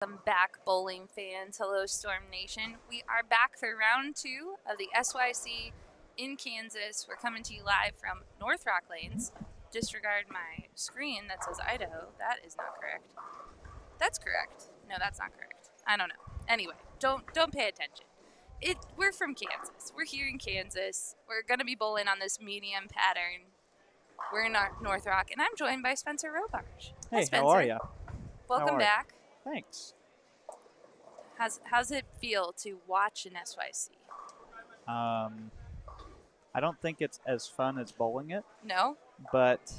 Welcome back, bowling fans. Hello, Storm Nation. We are back for round 2 of the SYC in Kansas. We're coming to you live from North Rock Lanes. Disregard my screen that says Idaho. That is not correct. That's correct. No, that's not correct. I don't know. Anyway, don't pay attention. We're from Kansas. We're here in Kansas. We're gonna be bowling on this medium pattern. We're in North Rock, and I'm joined by Spencer Robarge. Hey, Spencer. how are you? Welcome back. Thanks. How's it feel to watch an SYC? I don't think it's as fun as bowling it. No? But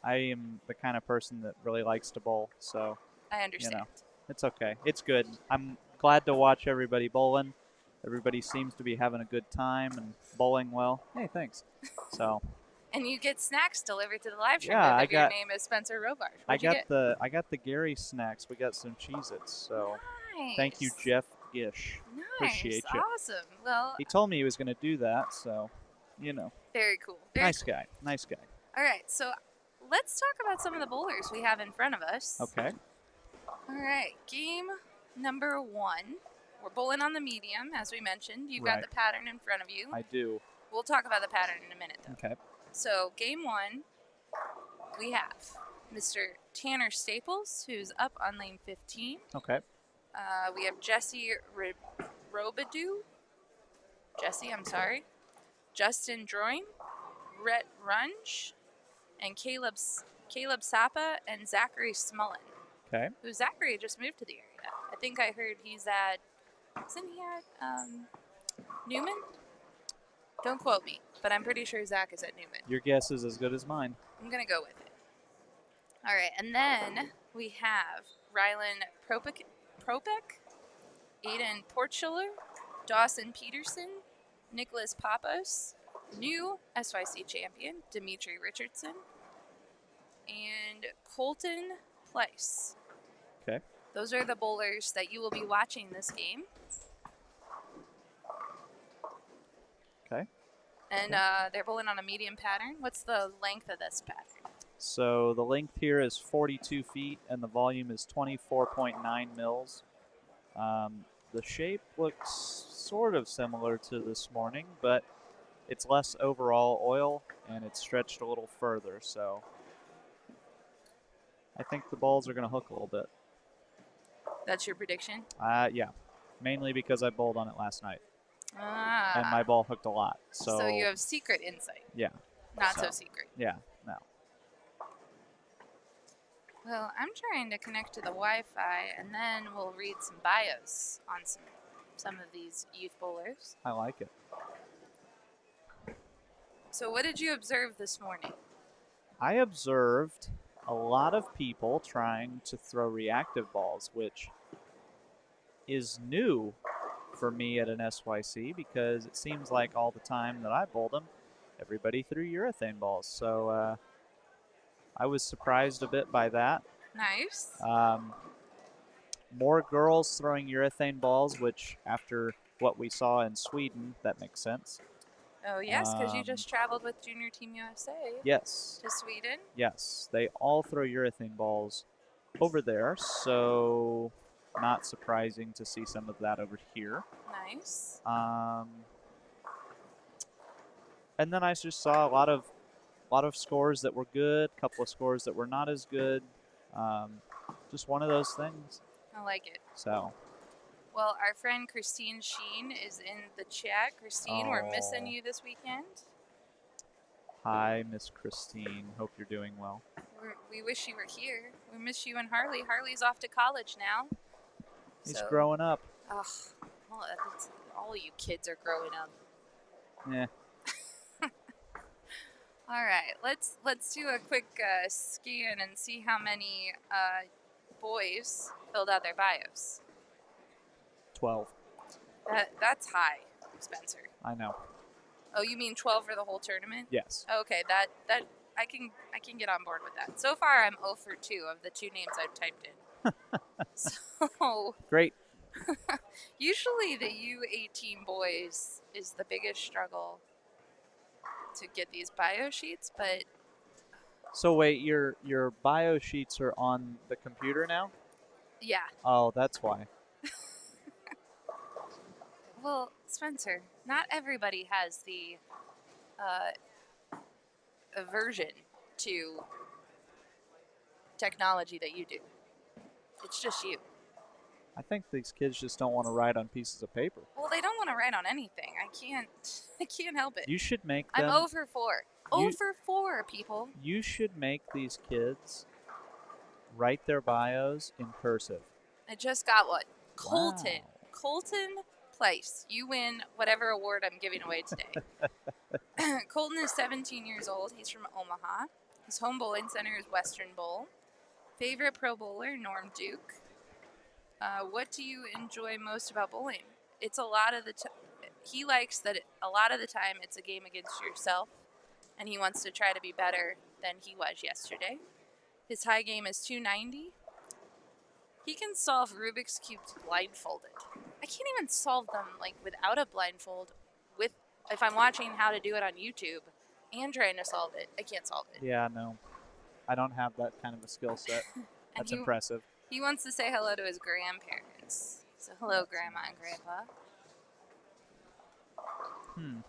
I am the kind of person that really likes to bowl, so I understand. It's okay. It's good. I'm glad to watch everybody bowling. Everybody seems to be having a good time and bowling well. Hey, thanks. So. And you get snacks delivered to the live stream. Yeah, your name is Spencer Robarge. I got the Gary snacks. We got some Cheez-Its, so nice. Thank you, Jeff Gish. Nice. Appreciate you. Awesome. Well, he told me he was going to do that, so Very cool. Nice guy. All right, so let's talk about some of the bowlers we have in front of us. Okay. All right, game number 1. We're bowling on the medium, as we mentioned. You've got the pattern in front of you. I do. We'll talk about the pattern in a minute, though. Okay. So game 1, we have Mr. Tanner Staples, who's up on lane 15. Okay. We have Jesse Robidou. Jesse, I'm sorry. Justin Droin, Rhett Runge, and Caleb Sapa and Zachary Smullen. Okay. Who Zachary just moved to the area. I think I heard isn't he at Newman? Don't quote me, but I'm pretty sure Zach is at Newman. Your guess is as good as mine. I'm going to go with it. All right, and then we have Rylan Propek, Aiden Portschiller, Dawson Peterson, Nicholas Papos, new SYC champion, Dimitri Richardson, and Colton Pleiss. Okay. Those are the bowlers that you will be watching this game. Okay. And they're bowling on a medium pattern. What's the length of this pattern? So the length here is 42 feet, and the volume is 24.9 mils. The shape looks sort of similar to this morning, but it's less overall oil, and it's stretched a little further. So I think the balls are going to hook a little bit. That's your prediction? Yeah, mainly because I bowled on it last night. Ah. And my ball hooked a lot. So you have secret insight. Yeah. Not so secret. Yeah, no. Well, I'm trying to connect to the Wi-Fi, and then we'll read some bios on some of these youth bowlers. I like it. So what did you observe this morning? I observed a lot of people trying to throw reactive balls, which is new for me at an SYC because it seems like all the time that I bowled them, everybody threw urethane balls. So I was surprised a bit by that. Nice. More girls throwing urethane balls, which after what we saw in Sweden, that makes sense. Oh, yes, because you just traveled with Junior Team USA. Yes. To Sweden. Yes, they all throw urethane balls over there, so not surprising to see some of that over here. Nice. And then I just saw a lot of scores that were good, a couple of scores that were not as good. Just one of those things. I like it. So. Well, our friend Christine Sheen is in the chat. Christine, we're missing you this weekend. Hi, Miss Christine. Hope you're doing well. We wish you were here. We miss you and Harley. Harley's off to college now. He's growing up. Ugh. Well, all you kids are growing up. Yeah. All right, let's do a quick scan and see how many boys filled out their bios. 12. That's high, Spencer. I know. Oh, you mean 12 for the whole tournament? Yes. Okay, that I can get on board with that. So far, I'm 0 for 2 of the 2 names I've typed in. So great. Usually, the U18 boys is the biggest struggle to get these bio sheets, but So wait, your bio sheets are on the computer now? Yeah. Oh, that's why. Well, Spencer, not everybody has the aversion to technology that you do. It's just you. I think these kids just don't want to write on pieces of paper. Well, they don't want to write on anything. I can't. I can't help it. You should make I'm them. 0 for 4. 0 You, for 4, people. you should make these kids write their bios in cursive. I just got one. Colton. Wow. Colton Place. You win whatever award I'm giving away today. Colton is 17 years old. He's from Omaha. His home bowling center is Western Bowl. Favorite pro bowler, Norm Duke. What do you enjoy most about bowling? It's a lot of the he likes that a lot of the time it's a game against yourself, and he wants to try to be better than he was yesterday. His high game is 290. He can solve Rubik's cubes blindfolded. I can't even solve them like without a blindfold. With if I'm watching how to do it on YouTube and trying to solve it, I can't solve it. Yeah, no. I don't have that kind of a skill set. That's impressive. He wants to say hello to his grandparents. So hello, That's Grandma nice. and Grandpa.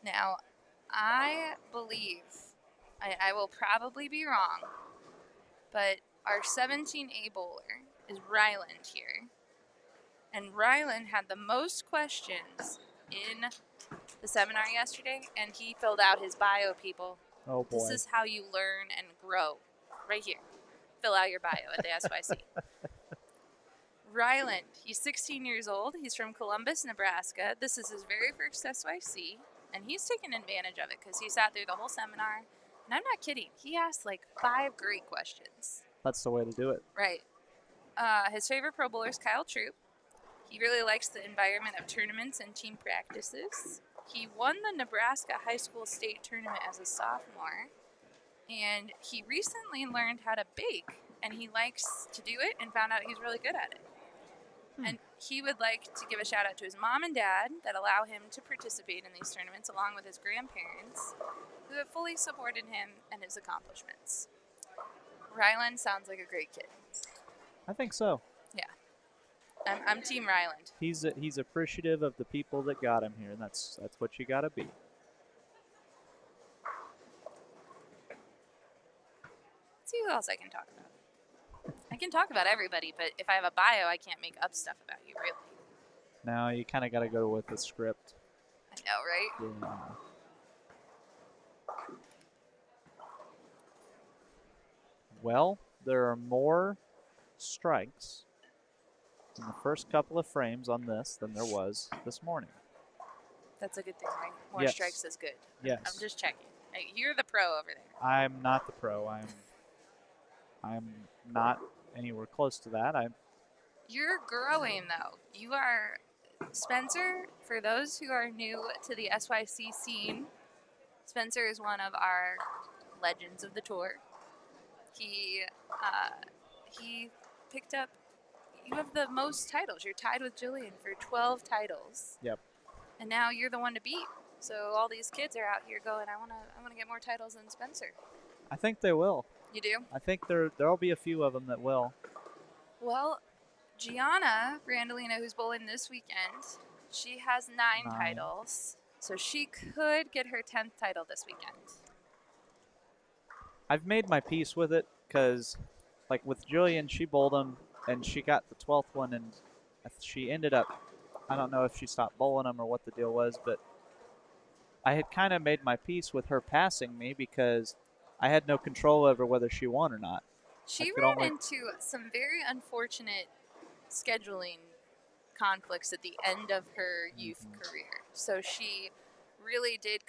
Now, I believe, I will probably be wrong, but our 17A bowler is Ryland here. And Ryland had the most questions in the seminar yesterday, and he filled out his bio, people. Oh, boy. This is how you learn and grow. Right here. Fill out your bio at the SYC. Ryland, he's 16 years old. He's from Columbus, Nebraska. This is his very first SYC, and he's taken advantage of it because he sat through the whole seminar. And I'm not kidding. He asked like 5 great questions. That's the way to do it. Right. His favorite pro bowler is Kyle Troop. He really likes the environment of tournaments and team practices. He won the Nebraska High School State Tournament as a sophomore. And he recently learned how to bake, and he likes to do it and found out he's really good at it. And he would like to give a shout out to his mom and dad that allow him to participate in these tournaments along with his grandparents who have fully supported him and his accomplishments. Ryland sounds like a great kid. I think so. Yeah. I'm Team Ryland. He's appreciative of the people that got him here, and that's what you got to be. Let's see who else I can talk about. I can talk about everybody, but if I have a bio, I can't make up stuff about you, really. Now you kind of got to go with the script. I know, right? Yeah. Well, there are more strikes in the first couple of frames on this than there was this morning. That's a good thing, right? More Yes. strikes is good. Yes. I'm just checking. Hey, you're the pro over there. I'm not the pro. I'm not anywhere close to that. You're growing, though. You are, Spencer, for those who are new to the SYC scene, Spencer is one of our legends of the tour. He picked up, you have the most titles. You're tied with Jillian for 12 titles. Yep. And now you're the one to beat. So all these kids are out here going, I want to get more titles than Spencer. I think they will. You do? I think there'll be a few of them that will. Well, Gianna Brandolina, who's bowling this weekend, she has 9 titles. So she could get her 10th title this weekend. I've made my peace with it because, like with Jillian, she bowled them and she got the 12th one, and she ended up, I don't know if she stopped bowling them or what the deal was, but I had kind of made my peace with her passing me because I had no control over whether she won or not. She ran into some very unfortunate scheduling conflicts at the end of her youth career. So she really did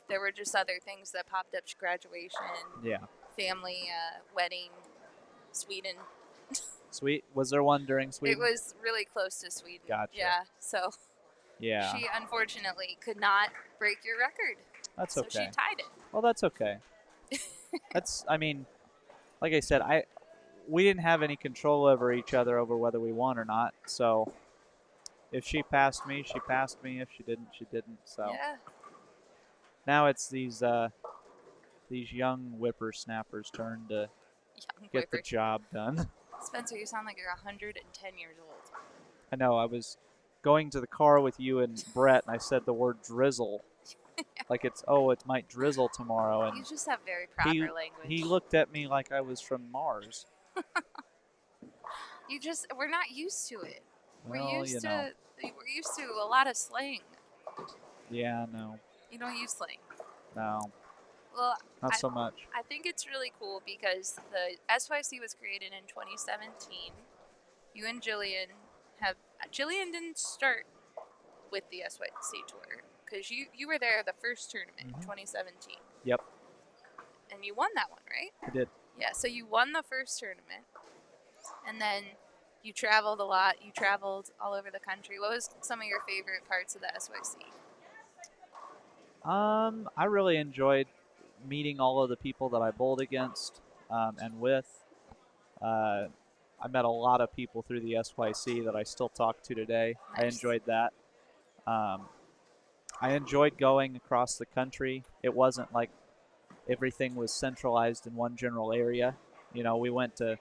there were just other things that popped up. Graduation, family, wedding, Sweden. Was there one during Sweden? It was really close to Sweden. Gotcha. Yeah, so yeah. She unfortunately could not break your record. That's so okay. So she tied it. Well, that's okay. Like I said, we didn't have any control over each other over whether we won or not. So if she passed me, she passed me. If she didn't, she didn't. So yeah. Now it's these young whippersnappers' turn to Young get the whipper. job done. Spencer, you sound like you're 110 years old. I know. I was going to the car with you and Brett, and I said the word drizzle. Like it might drizzle tomorrow. And You just have very proper language. he looked at me like I was from Mars. We're not used to it. Well, we're used to a lot of slang. Yeah, no. You don't use slang. No. Well, Not so much. I think it's really cool because the SYC was created in 2017. You and Jillian didn't start with the SYC tour because you were there the first tournament in 2017. Yep. And you won that one, right? I did. Yeah, so you won the first tournament. And then you traveled a lot. You traveled all over the country. What was some of your favorite parts of the SYC? I really enjoyed meeting all of the people that I bowled against and with. I met a lot of people through the SYC that I still talk to today. Nice. I enjoyed that. I enjoyed going across the country. It wasn't like everything was centralized in one general area. You know, we went to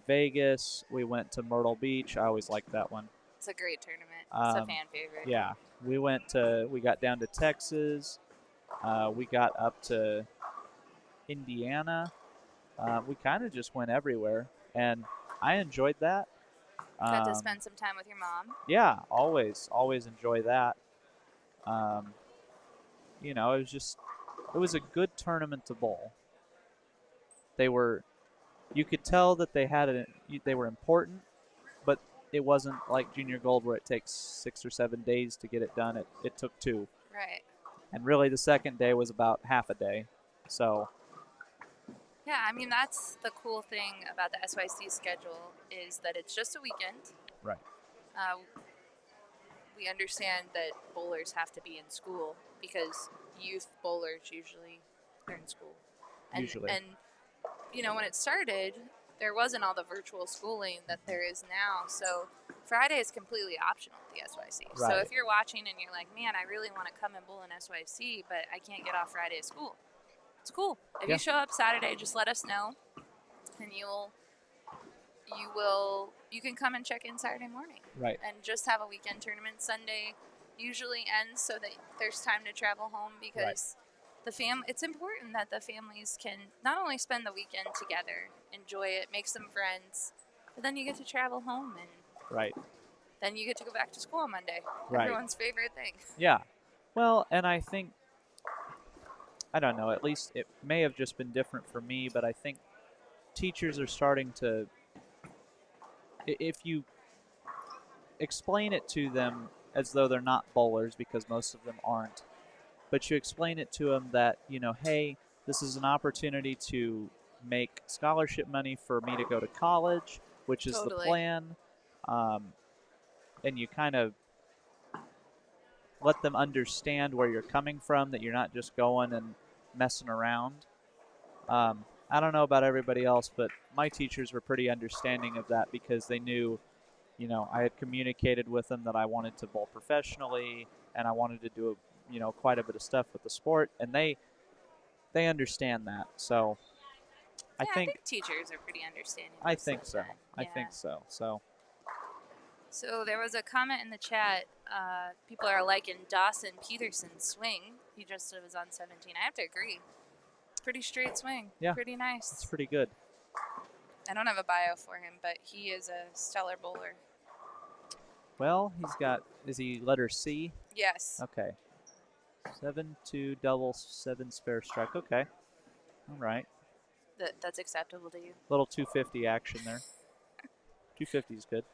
Vegas. We went to Myrtle Beach. I always liked that one. It's a great tournament. It's a fan favorite. Yeah, we got down to Texas. We got up to Indiana. We kind of just went everywhere, and I enjoyed that. Got to spend some time with your mom. Yeah, always enjoy that. You know, it was a good tournament to bowl. You could tell that they were important, but it wasn't like Junior Gold where it takes 6 or 7 days to get it done. It took 2. Right. And really the second day was about half a day. So. Yeah, I mean, that's the cool thing about the SYC schedule is that it's just a weekend. Right. We understand that bowlers have to be in school because youth bowlers usually are in school. And you know, when it started, there wasn't all the virtual schooling that there is now. So Friday is completely optional at the SYC. Right. So if you're watching and you're like, man, I really want to come and bowl in SYC, but I can't get off Friday at school. It's cool. If you show up Saturday, just let us know, and you can come and check in Saturday morning. Right. And just have a weekend tournament. Sunday usually ends so that there's time to travel home because it's important that the families can not only spend the weekend together, enjoy it, make some friends, but then you get to travel home and then you get to go back to school on Monday. Right. Everyone's favorite thing. Yeah. Well, and I think, I don't know, at least it may have just been different for me, but I think teachers are starting to, if you explain it to them as though they're not bowlers, because most of them aren't, but you explain it to them that, you know, hey, this is an opportunity to make scholarship money for me to go to college, which is the plan, and you kind of let them understand where you're coming from, that you're not just going and messing around. I don't know about everybody else, but my teachers were pretty understanding of that because they knew, you know, I had communicated with them that I wanted to bowl professionally and I wanted to do, you know, quite a bit of stuff with the sport, and they understand that. So I think teachers are pretty understanding. I think so. I think so. So there was a comment in the chat. People are liking Dawson Peterson's swing. He just was on 17. I have to agree. Pretty straight swing. Yeah. Pretty nice. It's pretty good. I don't have a bio for him, but he is a stellar bowler. Well, is he letter C? Yes. Okay. 7-2 double 7 spare strike. Okay. All right. That's acceptable to you? Little 250 action there. 250 is good.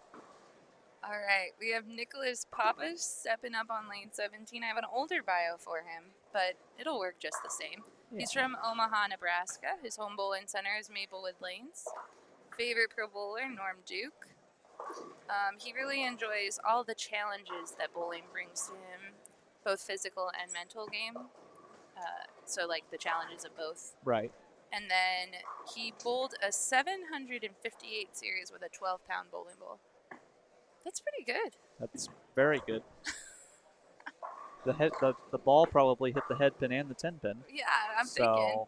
All right, we have Nicholas Pappas stepping up on lane 17. I have an older bio for him, but it'll work just the same. Yeah. He's from Omaha, Nebraska. His home bowling center is Maplewood Lanes. Favorite pro bowler, Norm Duke. He really enjoys all the challenges that bowling brings to him, both physical and mental game. So like the challenges of both. Right. And then he bowled a 758 series with a 12-pound bowling ball. That's pretty good. That's very good. The ball probably hit the head pin and the 10 pin. Yeah, I'm thinking.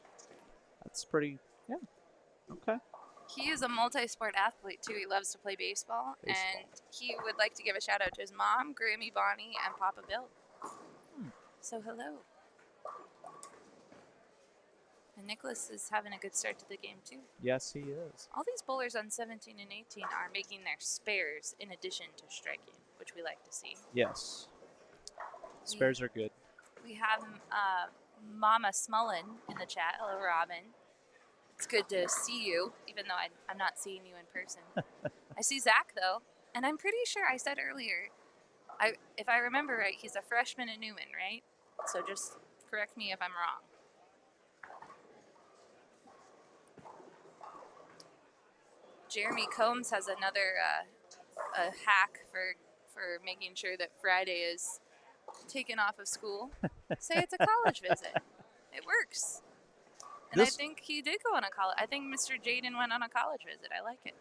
That's pretty, yeah. Okay. He is a multi-sport athlete too. He loves to play baseball, and he would like to give a shout out to his mom, Grammy Bonnie, and Papa Bill. So hello. And Nicholas is having a good start to the game too. Yes, he is. All these bowlers on 17 and 18 are making their spares in addition to striking, which we like to see. Yes. Spares are good. We have Mama Smullen in the chat. Hello, Robin. It's good to see you, even though I'm not seeing you in person. I see Zach, though, and I'm pretty sure I said earlier, if I remember right, he's a freshman in Newman, right? So just correct me if I'm wrong. Jeremy Combs has another a hack for making sure that Friday is taken off of school. Say it's a college visit. It works. And I think he did go on a college. I think Mr. Jaden went on a college visit. I like it.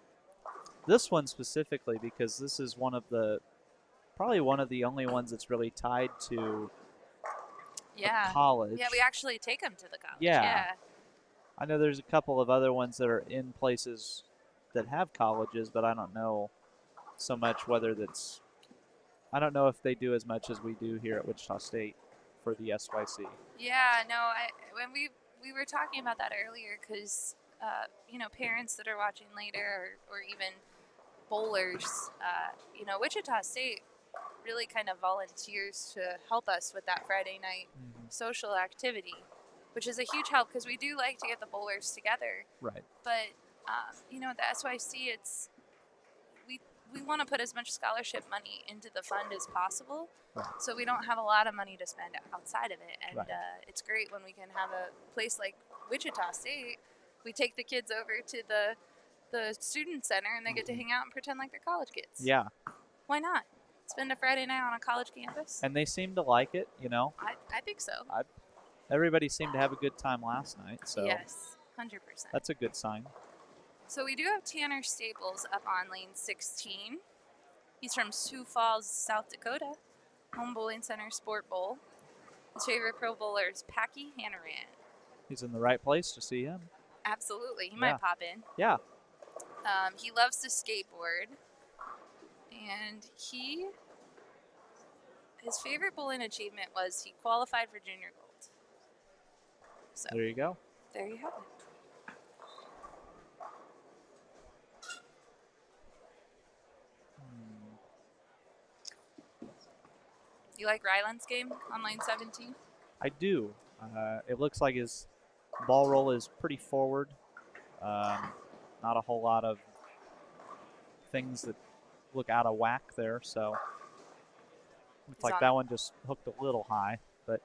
This one specifically because this is probably one of the only ones that's really tied to college. Yeah, we actually take him to the college. Yeah. I know there's a couple of other ones that are in places that have colleges, but I don't know so much I don't know if they do as much as we do here at Wichita State for the SYC. Yeah, no, when we were talking about that earlier because, parents that are watching later or even bowlers, Wichita State really kind of volunteers to help us with that Friday night social activity, which is a huge help because we do like to get the bowlers together. Right. But, the SYC, we want to put as much scholarship money into the fund as possible. Right. So we don't have a lot of money to spend outside of it. And right. It's great when we can have a place like Wichita State. We take the kids over to the student center and they get to hang out and pretend like they're college kids. Yeah. Why not? Spend a Friday night on a college campus. And they seem to like it, I think so. Everybody seemed to have a good time last night. So yes, 100%. That's a good sign. So we do have Tanner Staples up on lane 16. He's from Sioux Falls, South Dakota. Home Bowling Center Sport Bowl. His favorite pro bowler is Packy Hannaran. He's in the right place to see him. Absolutely. He might pop in. Yeah. He loves to skateboard. And his favorite bowling achievement was he qualified for junior gold. So there you go. There you have it. You like Ryland's game on lane 17? I do. It looks like his ball roll is pretty forward. Not a whole lot of things that look out of whack there. So looks like that one just hooked a little high. But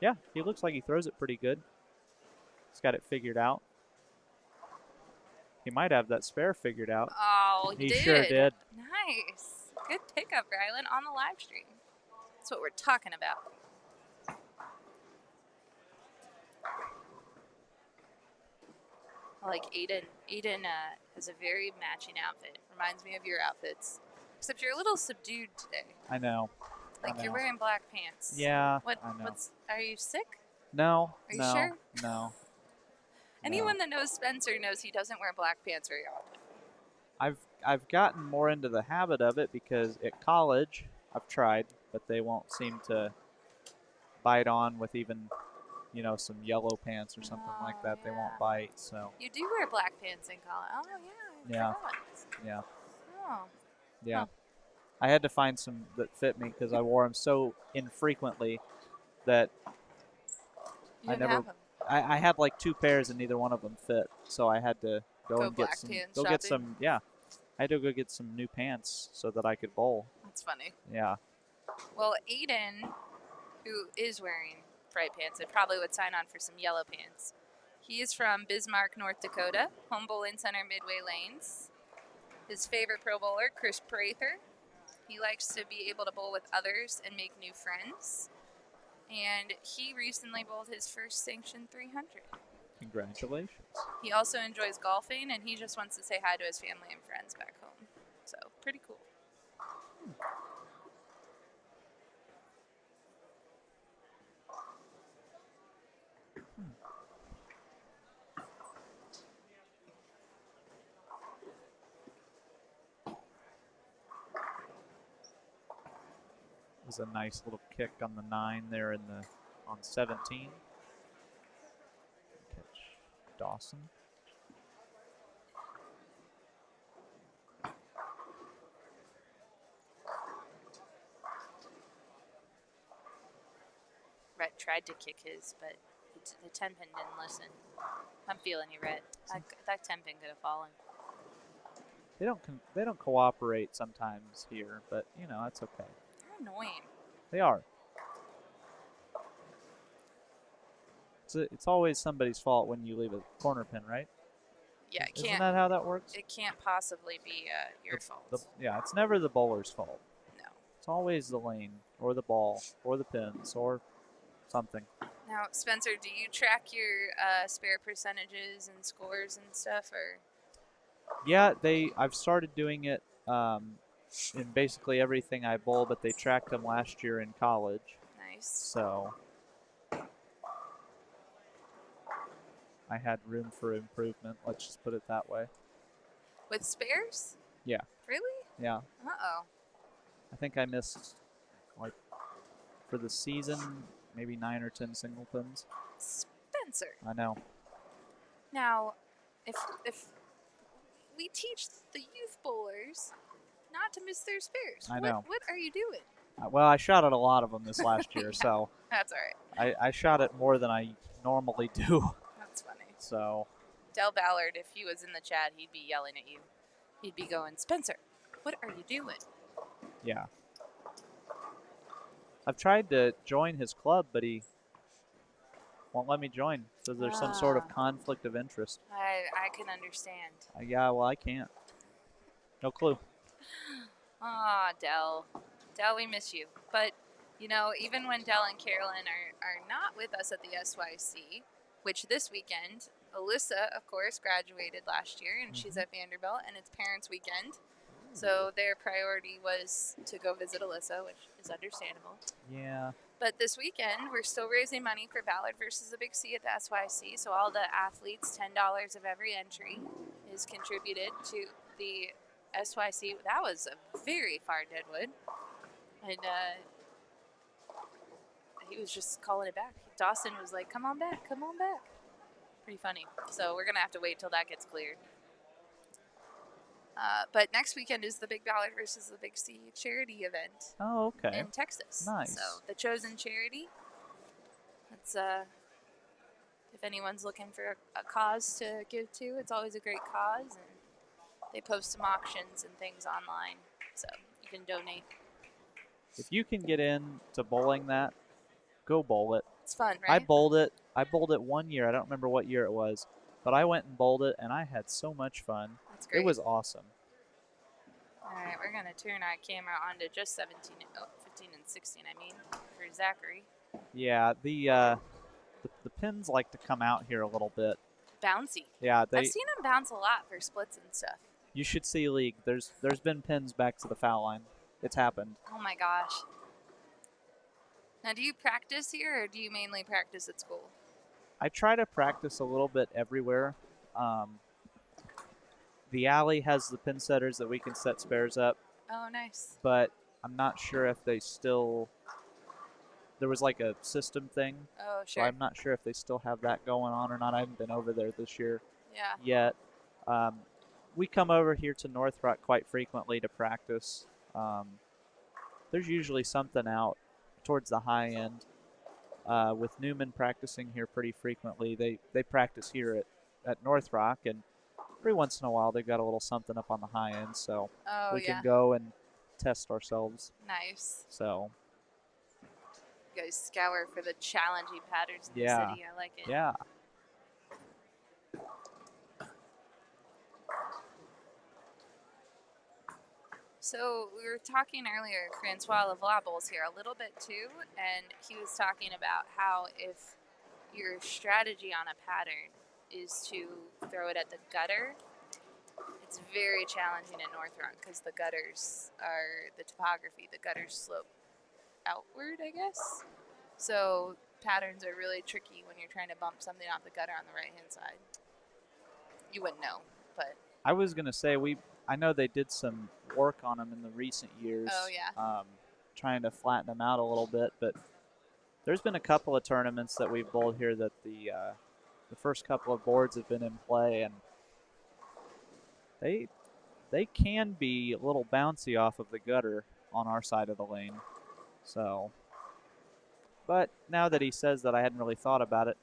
yeah, he looks like he throws it pretty good. He's got it figured out. He might have that spare figured out. Oh, he sure did. Nice. Good pickup, Ryland, on the live stream. That's what we're talking about. I like Aiden. Aiden has a very matching outfit. Reminds me of your outfits. Except you're a little subdued today. I know. Like you're wearing black pants. Yeah, I know. Are you sick? No. Are you sure? No. Anyone that knows Spencer knows he doesn't wear black pants very often. I've gotten more into the habit of it because at college I've tried, but they won't seem to bite on with even, some yellow pants or something like that. Yeah. They won't bite. So you do wear black pants in college. Oh yeah. Yeah. Oh. Yeah. Huh. I had to find some that fit me because I wore them so infrequently that I had like 2 pairs and neither one of them fit. So I had to go and get some. Yeah. I had to go get some new pants so that I could bowl. That's funny. Yeah. Well, Aiden, who is wearing bright pants, and probably would sign on for some yellow pants. He is from Bismarck, North Dakota, Home Bowling Center Midway Lanes. His favorite pro bowler, Chris Prather. He likes to be able to bowl with others and make new friends. And he recently bowled his first sanctioned 300. Congratulations. He also enjoys golfing, and he just wants to say hi to his family and friends back home. So, pretty cool. was a nice little kick on the 9 there on 17. Catch Dawson. Rhett tried to kick his, but the 10 pin didn't listen. I'm feeling you, Rhett. That 10 pin could have fallen. They don't cooperate sometimes here, but that's okay. They're annoying. They are. It's always somebody's fault when you leave a corner pin, right? Yeah, Isn't that how that works? It can't possibly be your fault. Yeah, it's never the bowler's fault. No. It's always the lane or the ball or the pins or something. Now, Spencer, do you track your spare percentages and scores and stuff, or? Yeah, I've started doing it in basically everything I bowl, but they tracked them last year in college. Nice. So I had room for improvement. Let's just put it that way. With spares? Yeah. Really? Yeah. Uh-oh. I think I missed, for the season, maybe 9 or 10 single pins. Spencer. I know. Now, if we teach the youth bowlers not to miss their spares, I know. What are you doing? Well, I shot at a lot of them this last year, Yeah, so that's all right. I shot at more than I normally do. That's funny. So Del Ballard, if he was in the chat, he'd be yelling at you. He'd be going, Spencer, what are you doing? yeah. I've tried to join his club, but he won't let me join. Says there's some sort of conflict of interest. I can understand. Yeah, well, I can't. No clue. Ah, Del. Del, we miss you. But, even when Del and Carolyn are not with us at the SYC, which this weekend, Alyssa, of course, graduated last year, and she's at Vanderbilt, and it's Parents' Weekend. So their priority was to go visit Alyssa, which is understandable. Yeah. But this weekend, we're still raising money for Ballard versus the Big C at the SYC. So all the athletes, $10 of every entry is contributed to the SYC. That was a very far deadwood. And he was just calling it back. Dawson was like, come on back, come on back. Pretty funny. So we're going to have to wait till that gets cleared. But next weekend is the Big Ballard versus the Big C charity event. Oh, okay. In Texas. Nice. So the Chosen Charity. That's if anyone's looking for a cause to give to, it's always a great cause, and they post some auctions and things online, so you can donate. If you can get in to bowling that, go bowl it. It's fun, right? I bowled it 1 year. I don't remember what year it was, but I went and bowled it, and I had so much fun. That's great. It was awesome. All right, we're going to turn our camera on to just 15 and 16, for Zachary. Yeah, the pins like to come out here a little bit. Bouncy. Yeah, I've seen them bounce a lot for splits and stuff. You should see league. There's been pins back to the foul line. It's happened. Oh my gosh. Now, do you practice here, or do you mainly practice at school? I try to practice a little bit everywhere. The alley has the pin setters that we can set spares up. Oh, nice. But I'm not sure if they still... There was like a system thing. Oh, sure. So I'm not sure if they still have that going on or not. I haven't been over there this year yet. We come over here to North Rock quite frequently to practice. There's usually something out towards the high end. With Newman practicing here pretty frequently, they practice here at North Rock, and every once in a while they've got a little something up on the high end, so we can go and test ourselves. Nice. So you guys scour for the challenging patterns in the city. I like it. Yeah. So we were talking earlier, Francois Lavable's here a little bit too, and he was talking about how if your strategy on a pattern is to throw it at the gutter, it's very challenging in North Rock because the gutters are the topography. The gutters slope outward, I guess. So patterns are really tricky when you're trying to bump something off the gutter on the right-hand side. You wouldn't know, but I was gonna say I know they did some work on them in the recent years. Oh, yeah. trying to flatten them out a little bit. But there's been a couple of tournaments that we've bowled here that the first couple of boards have been in play, and they can be a little bouncy off of the gutter on our side of the lane. So, but now that he says that, I hadn't really thought about it.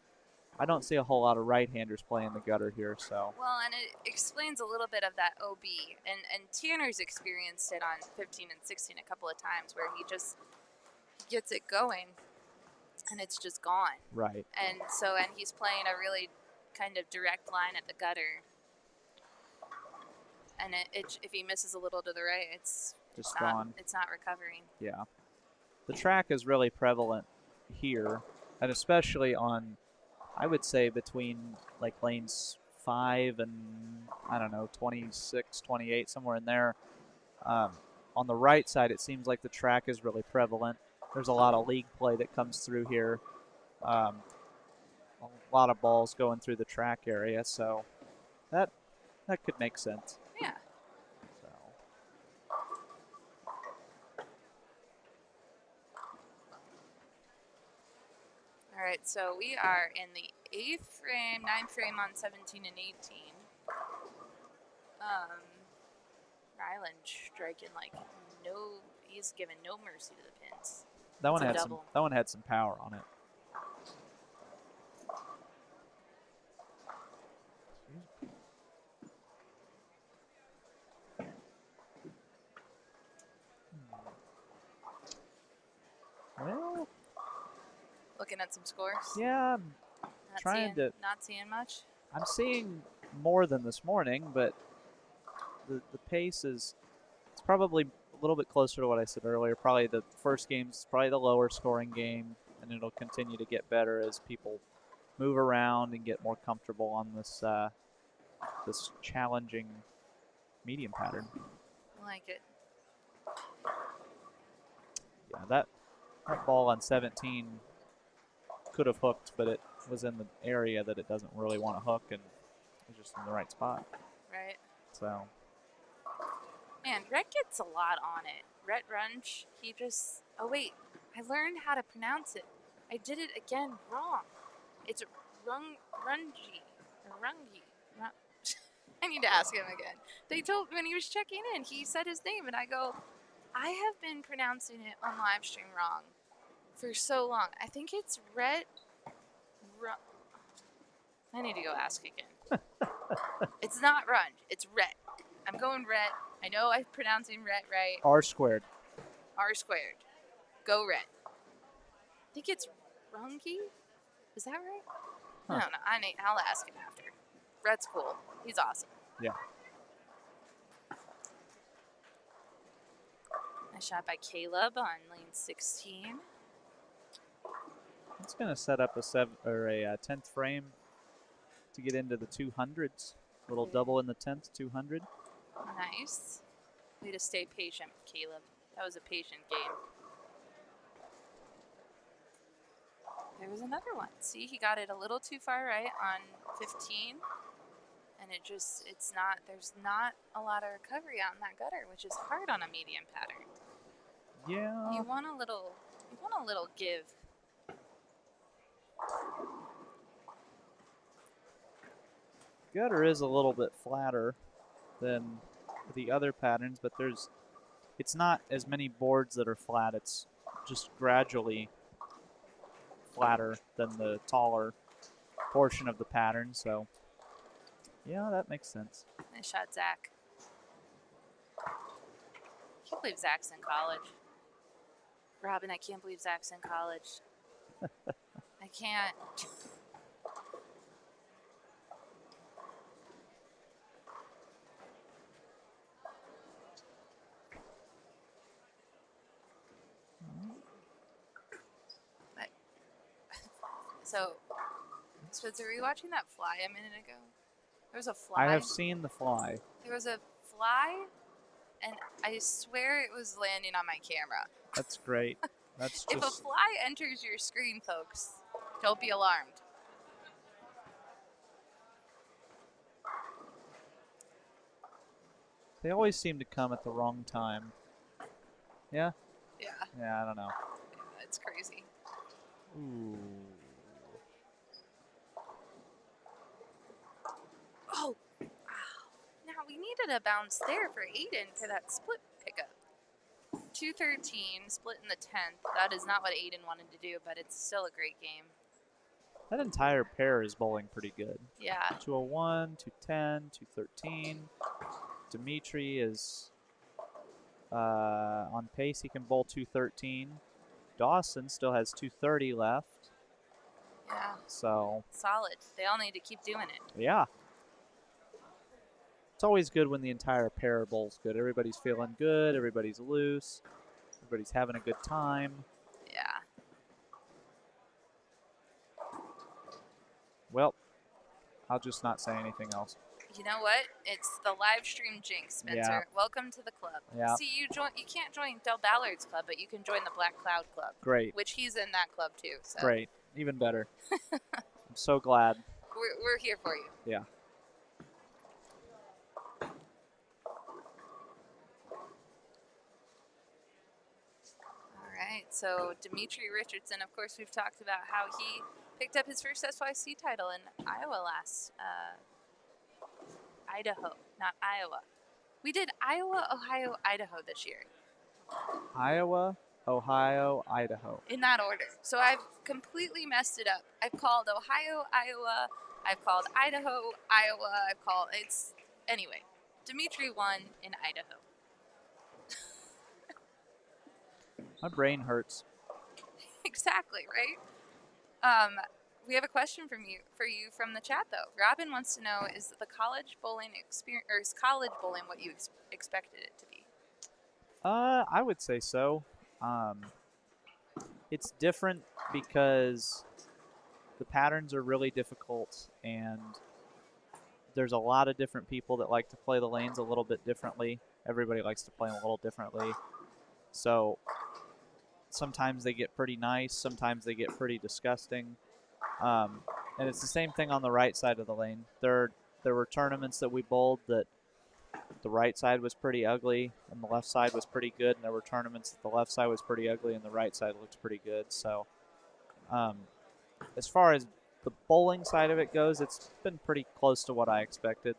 I don't see a whole lot of right-handers playing the gutter here, so. Well, and it explains a little bit of that OB, and Tanner's experienced it on 15 and 16 a couple of times where he just gets it going, and it's just gone. Right. And he's playing a really kind of direct line at the gutter, and if he misses a little to the right, it's just gone. It's not recovering. Yeah. The track is really prevalent here, and especially on, I would say, between like lanes 5 and, I don't know, 26, 28, somewhere in there. On the right side, it seems like the track is really prevalent. There's a lot of league play that comes through here. A lot of balls going through the track area, so that could make sense. Yeah. So. All right, so we are in the 8th frame, 9th frame on 17 and 18. Ryland striking like he's given no mercy to the pins. That one had some power on it. Well, looking at some scores. Yeah, not seeing much. I'm seeing more than this morning, but the pace it's probably a little bit closer to what I said earlier. Probably the first game's probably the lower scoring game, and it'll continue to get better as people move around and get more comfortable on this this challenging medium pattern. I like it. Yeah, that ball on 17 could have hooked, but it was in the area that it doesn't really want to hook, and it was just in the right spot. Right. So. Man, Rhett gets a lot on it. Rhett Runge, he just... Oh, wait. I learned how to pronounce it. I did it again wrong. It's Rungi. I need to ask him again. They told when he was checking in, he said his name, and I go, I have been pronouncing it on live stream wrong for so long. I think it's Rhett... I need to go ask again. It's not Runge. It's Rhett. I'm going Rhett. I know I'm pronouncing Rhett right. R squared. R squared. Go Rhett. I think it's Rungi. Is that right? Huh. I don't know. I'll ask him after. Rhett's cool. He's awesome. Yeah. Nice shot by Caleb on lane 16. It's going to set up a 10th frame to get into the 200s. Little double in the 10th, 200. Nice. Way to stay patient, Caleb. That was a patient game. There was another one. See, he got it a little too far right on 15. And there's not a lot of recovery out in that gutter, which is hard on a medium pattern. Yeah. You want a little give. Gutter is a little bit flatter than the other patterns, but it's not as many boards that are flat. It's just gradually flatter than the taller portion of the pattern. So, yeah, that makes sense. Nice shot, Zach. I can't believe Zach's in college. Robin, I can't believe Zach's in college. I can't. So, Spencer, were you watching that fly a minute ago? There was a fly. I have seen the fly. There was a fly, and I swear it was landing on my camera. That's great. That's If a fly enters your screen, folks, don't be alarmed. They always seem to come at the wrong time. Yeah? Yeah. Yeah, I don't know. It's crazy. Ooh. Oh, now we needed a bounce there for Aiden for that split pickup. 213, split in the 10th. That is not what Aiden wanted to do, but it's still a great game. That entire pair is bowling pretty good. Yeah. 201, 210, 213. Dimitri is on pace. He can bowl 213. Dawson still has 230 left. Yeah. So. Solid. They all need to keep doing it. Yeah. It's always good when the entire pair bowls good. Everybody's feeling good. Everybody's loose. Everybody's having a good time. Yeah. Well, I'll just not say anything else. You know what? It's the live stream jinx, Spencer. Yeah. Welcome to the club. Yeah. See, you can't join Del Ballard's club, but you can join the Black Cloud Club. Great. Which he's in that club too. So. Great. Even better. I'm so glad. We're here for you. Yeah. All right. So Dimitri Richardson, of course, we've talked about how he picked up his first SYC title in Iowa Idaho, not Iowa. We did Iowa, Ohio, Idaho this year. Iowa, Ohio, Idaho. In that order. So I've completely messed it up. I've called Ohio, Iowa. I've called Idaho, Iowa. Anyway, Dimitri won in Idaho. My brain hurts. Exactly, right? We have a question for you from the chat though. Robin wants to know: is the college bowling experience, or is college bowling what you expected it to be? I would say so. It's different because the patterns are really difficult, and there's a lot of different people that like to play the lanes a little bit differently. Everybody likes to play them a little differently. So sometimes they get pretty nice. Sometimes they get pretty disgusting. And it's the same thing on the right side of the lane. There were tournaments that we bowled that the right side was pretty ugly and the left side was pretty good. And there were tournaments that the left side was pretty ugly and the right side looked pretty good. So as far as the bowling side of it goes, it's been pretty close to what I expected.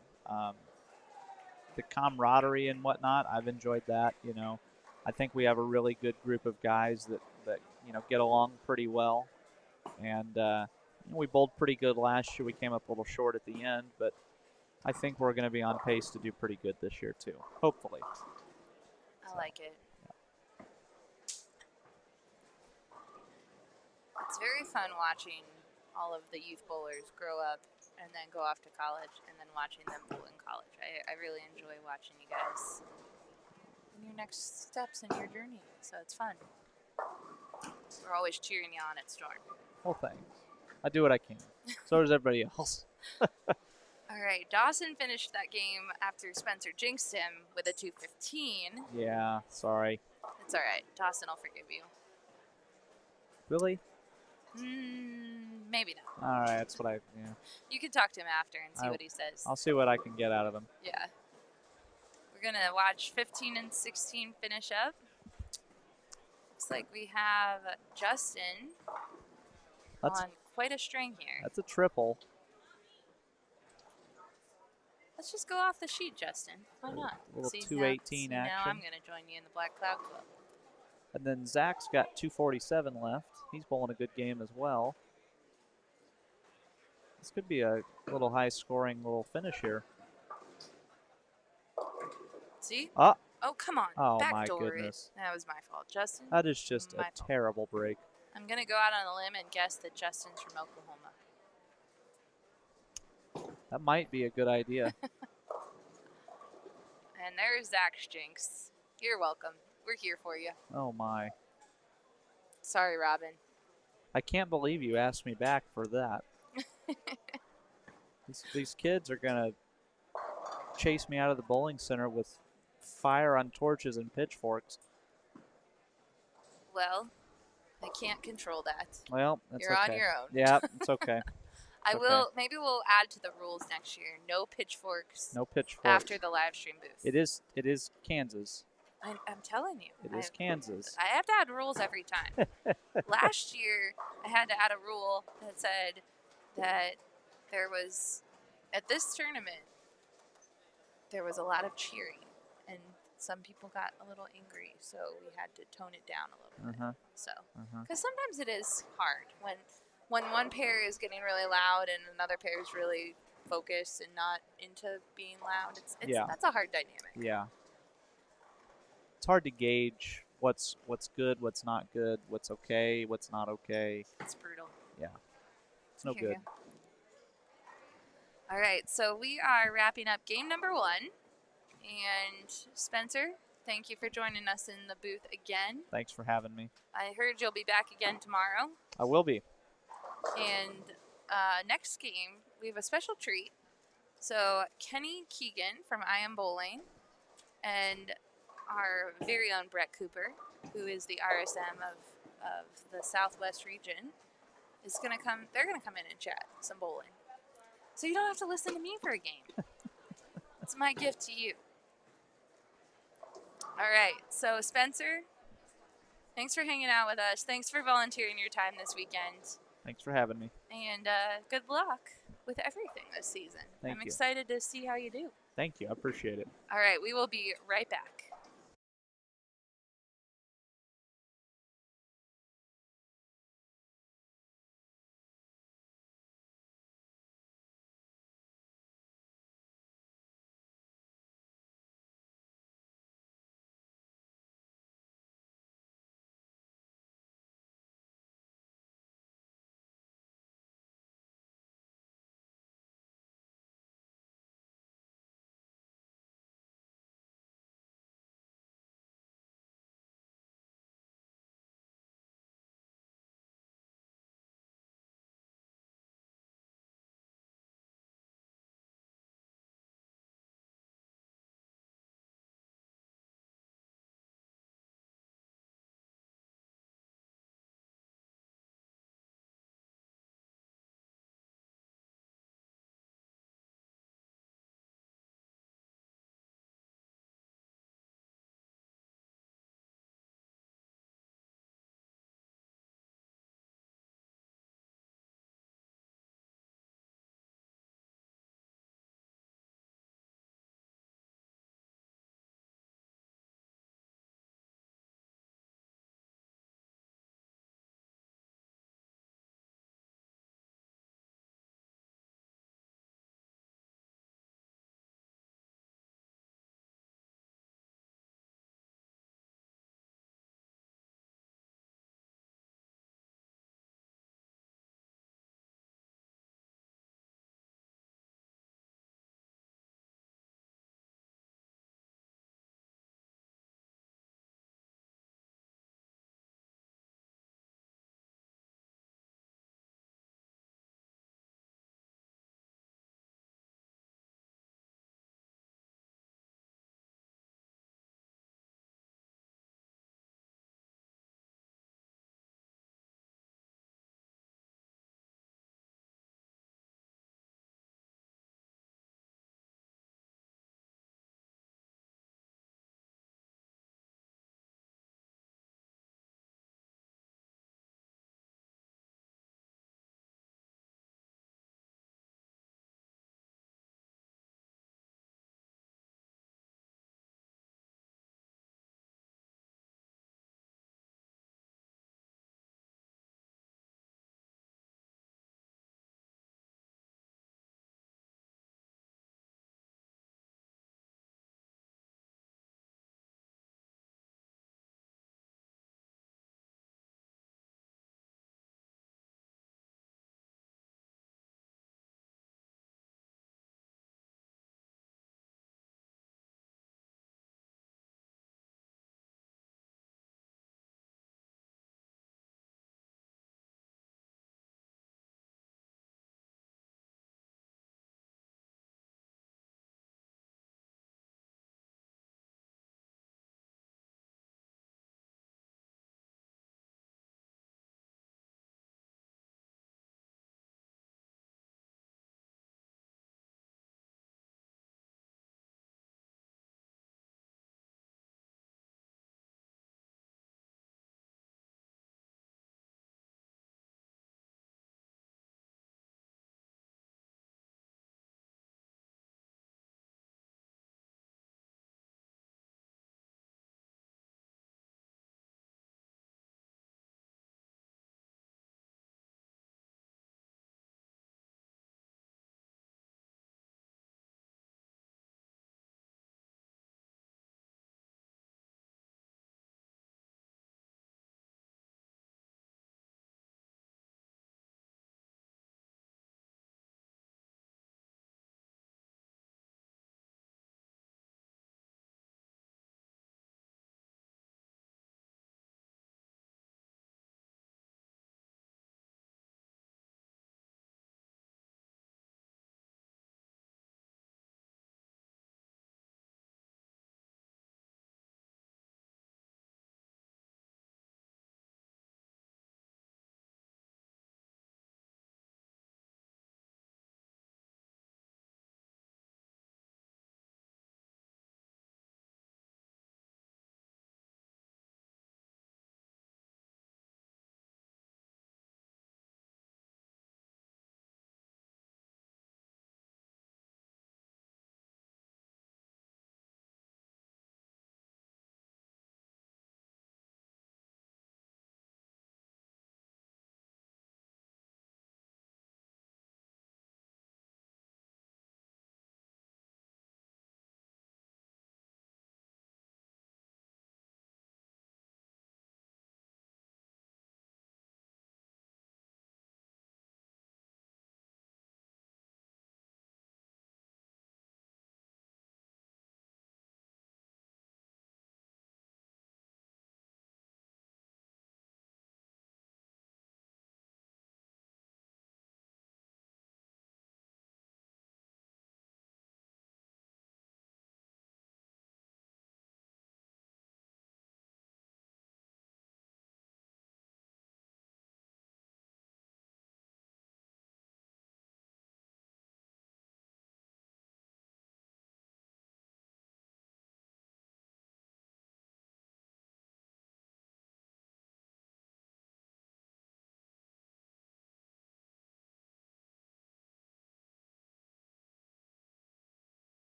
The camaraderie and whatnot, I've enjoyed that. I think we have a really good group of guys that get along pretty well. And we bowled pretty good last year. We came up a little short at the end, but I think we're going to be on pace to do pretty good this year too, hopefully. I like it. Yeah. It's very fun watching all of the youth bowlers grow up and then go off to college and then watching them bowl in college. I really enjoy watching you guys in your next steps in your journey, so it's fun. We're always cheering you on at Storm. Well, thanks. I do what I can. So does everybody else. All right, Dawson finished that game after Spencer jinxed him with a 215. Yeah, sorry. It's all right. Dawson will forgive you. Really? Maybe not. All right, that's what yeah. You can talk to him after and see what he says. I'll see what I can get out of him. Yeah. We're going to watch 15 and 16 finish up. Looks like we have Justin on quite a string here. That's a triple. Let's just go off the sheet, Justin. Why not? A little 218 action. Now I'm going to join you in the Black Cloud Club. And then Zach's got 247 left. He's bowling a good game as well. This could be a little high-scoring little finish here. See? Oh, come on. Oh, Backdoor my goodness. That was my fault. Justin? That is just a terrible break. I'm going to go out on a limb and guess that Justin's from Oklahoma. That might be a good idea. And there's Zach's jinx. You're welcome. We're here for you. Oh, my. Sorry, Robin. I can't believe you asked me back for that. These kids are going to chase me out of the bowling center with fire on torches and pitchforks. Well, I can't control that. Well, that's You're okay. on your own. Yeah, it's okay. Maybe we'll add to the rules next year. No pitchforks. No pitchforks. After the live stream booth. It is Kansas. I'm telling you. It is Kansas. I have to add rules every time. Last year, I had to add a rule that said that there was, at this tournament, there was a lot of cheering, and some people got a little angry, so we had to tone it down a little bit. Uh-huh. So, Uh-huh. because sometimes it is hard when one pair is getting really loud and another pair is really focused and not into being loud. Yeah. That's a hard dynamic. Yeah. It's hard to gauge what's good, what's not good, what's okay, what's not okay. It's brutal. Yeah. It's no I hear good. ya. All right, so we are wrapping up game number 1. And Spencer, thank you for joining us in the booth again. Thanks for having me. I heard you'll be back again tomorrow. I will be. And next game, we have a special treat. So Kenny Keegan from I Am Bowling and our very own Brett Cooper, who is the RSM of the Southwest region, is gonna come. They're gonna come in and chat some bowling. So you don't have to listen to me for a game. It's my gift to you. All right, so Spencer, thanks for hanging out with us. Thanks for volunteering your time this weekend. Thanks for having me. And good luck with everything this season. Thank I'm you. excited to see how you do. Thank you. I appreciate it. All right, we will be right back.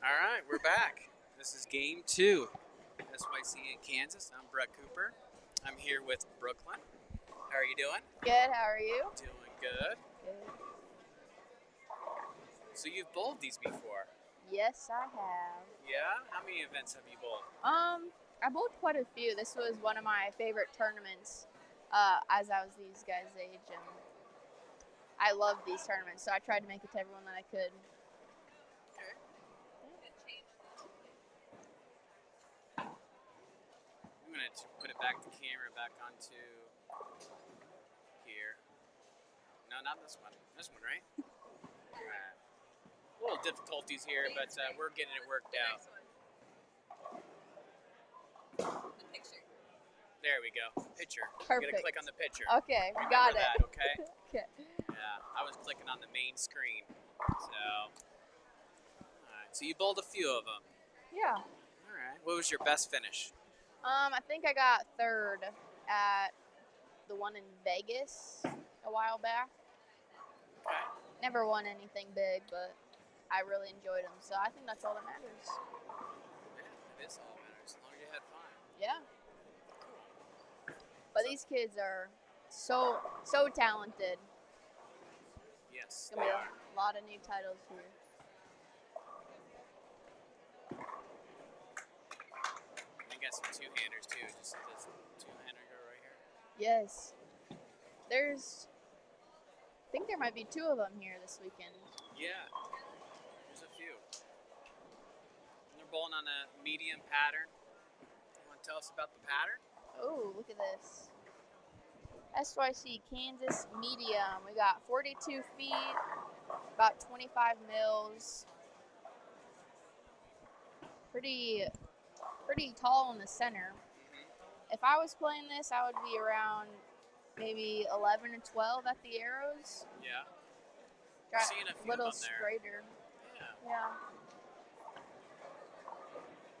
All right, we're back. This is game 2, SYC in Kansas. I'm Brett Cooper. I'm here with Brooklyn. How are you doing? Good, how are you? Doing good. Good. So you've bowled these before? Yes, I have. Yeah? How many events have you bowled? I bowled quite a few. This was one of my favorite tournaments as I was these guys' age, and I loved these tournaments, so I tried to make it to everyone that I could. Okay. I'm going to put it back, the camera back onto here. No, not this one. This one, right? All right. A little difficulties here, but we're getting it worked out. The picture. There we go. Picture. Perfect. I'm going to click on the picture. Okay, we Remember got that, it. okay? Okay. Yeah, I was clicking on the main screen. So, alright. So you bowled a few of them. Yeah. Alright. What was your best finish? I think I got third at the one in Vegas a while back. Okay. Never won anything big, but I really enjoyed them, so I think that's all that matters. Yeah, it is all that matters. As long as you had fun. Yeah. But these kids are so talented. Yes, It's they gonna be are. a lot of new titles here. And you got some two-handers too. Just this two-hander go right here. Yes. I think there might be 2 of them here this weekend. Yeah. There's a few. And they're bowling on a medium pattern. You want to tell us about the pattern? Oh, look at this. SYC Kansas medium. We got 42 feet, about 25 mils. Pretty tall in the center. Mm-hmm. If I was playing this, I would be around maybe 11 or 12 at the arrows. Yeah. Got Seeing a few little of them there. straighter. Yeah. Yeah.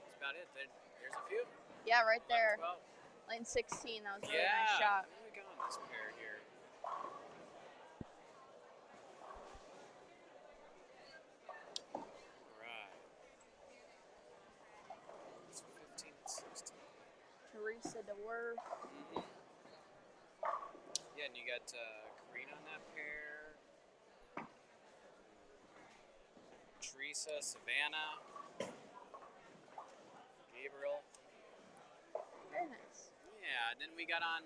That's about it. There's a few. Yeah, right there. 12. Lane 16. That was a really Yeah. nice shot. Where are we going this pair here? Alright. It's 15 and 16. Teresa DeWorth. Mm-hmm. Yeah, and you got Karina on that pair. Teresa, Savannah, Gabriel. Very nice. Yeah, and then we got on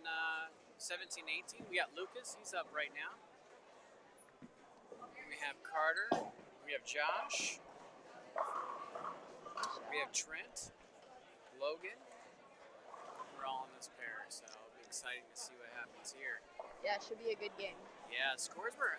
17, 18. We got Lucas. He's up right now. We have Carter. We have Josh. We have Trent. Logan. We're all in this pair, so it'll be exciting to see what happens here. Yeah, it should be a good game. Yeah, scores were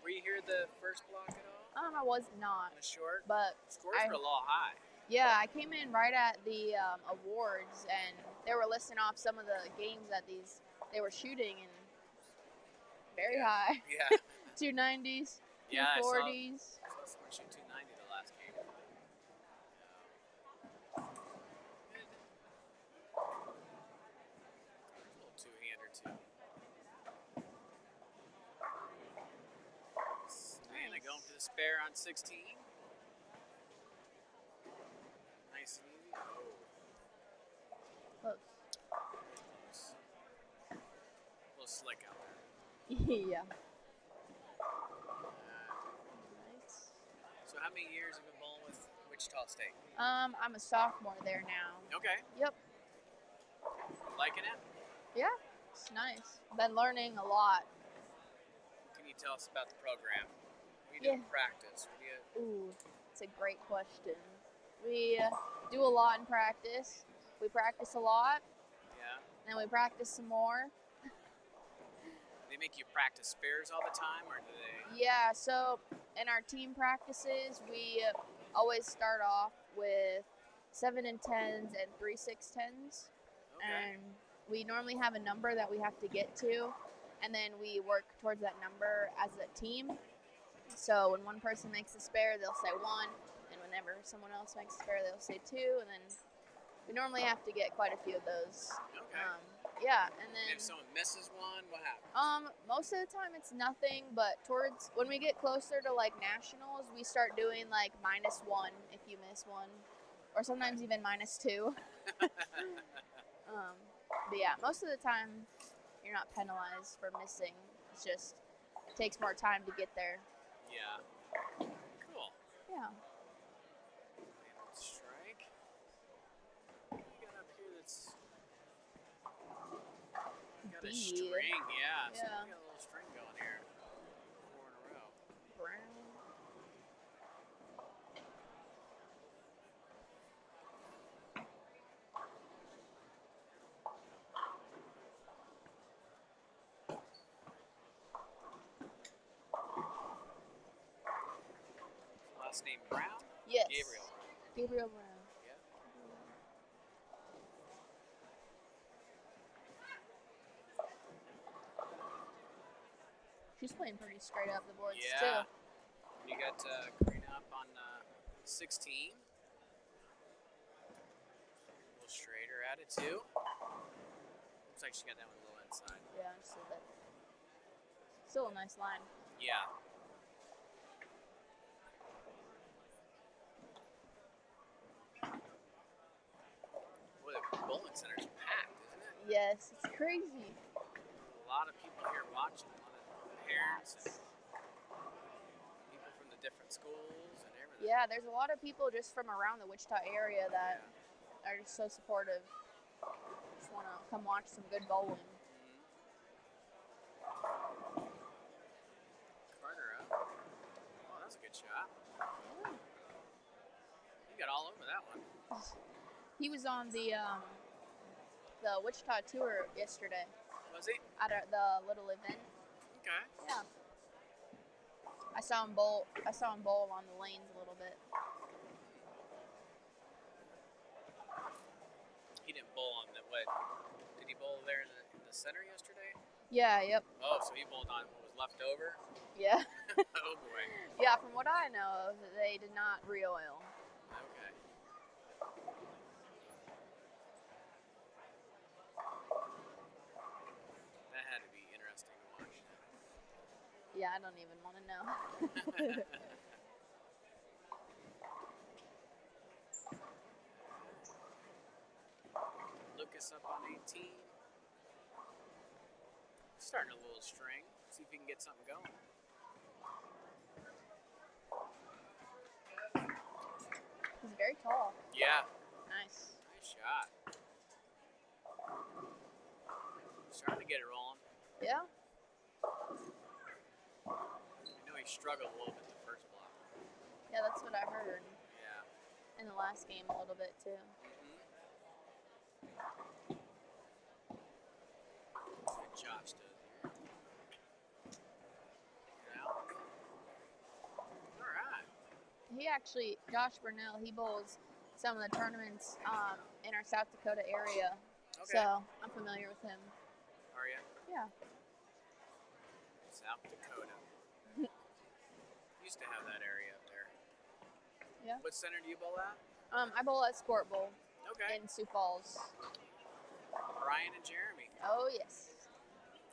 you here the first block at all? I was not, On the short? but Scores were a little high. yeah, I came in right at the awards, and they were listing off some of the games that they were shooting, and very high. Yeah. 290s, Yeah, I saw 240s. someone shoot 290 the last game. There's a little two-hander too. Savannah going for the spare on 16. Nice and easy. Oh, Close. close. A little slick out there. Yeah. Nice. So how many years have you been bowling with Wichita State? I'm a sophomore there now. Okay. Yep. Liking it? Yeah, it's nice. Been learning a lot. What can you tell us about the program? What do you do in practice? What do you... Ooh, it's a great question. We do a lot in practice. We practice a lot, Yeah. and we practice some more. They make you practice spares all the time, or do they? Yeah, so in our team practices, we always start off with 7 and 10s and 3 6-10s. Okay. And we normally have a number that we have to get to, and then we work towards that number as a team. So when one person makes a spare, they'll say 1, and whenever someone else makes a spare, they'll say 2, and then we normally have to get quite a few of those. Okay. Yeah, and And then if someone misses one, what happens? most of the time it's nothing, but towards when we get closer to like nationals, we start doing like -1 if you miss one, or sometimes even -2. But yeah, most of the time you're not penalized for missing. It's just it takes more time to get there. Yeah. Cool. Yeah. And strike. What do you got up here that's got a D. string? Yeah. So Yeah. we got a little string going here. 4 in a row. Brown. Last name Brown? Yes. Gabriel. Gabriel Brown. Yeah. She's playing pretty straight up the boards Yeah. too. You got Karina up on 16. A little straighter at it too. Looks like she got that one a little inside. Yeah, I see that. Still a nice line. Yeah. Boy, the bowling center's packed, isn't it? Yes, it's crazy. A lot of people here watching. A lot of parents and people from the different schools and everything. Yeah, there's a lot of people just from around the Wichita area that are just so supportive. Just want to come watch some good bowling. Carter up. Oh, that was a good shot. You got all over that one. He was on the Wichita tour yesterday Was he? at the little event. Okay. Yeah. I saw him bowl on the lanes a little bit. He didn't bowl on the what? Did he bowl there in the center yesterday? Yeah. Yep. Oh, so he bowled on what was left over? Yeah. Oh boy. Yeah. From what I know, they did not re-oil. Okay. That had to be interesting to watch. Yeah, I don't even want to know. Lucas up on 18. Starting a little string. See if he can get something going. He's very tall. Yeah. Nice. Nice shot. Starting to get it rolling. Yeah. I know he struggled a little bit the first block. Yeah, that's what I heard Yeah. in the last game a little bit too. Good Josh does here. Get out. All right. Josh Burnell, he bowls some of the tournaments in our South Dakota area. Okay. So I'm familiar with him. Are you? Yeah. South Dakota. Used to have that area up there. Yeah. What center do you bowl at? I bowl at Sport Bowl Okay. in Sioux Falls. Brian and Jeremy. Oh yes.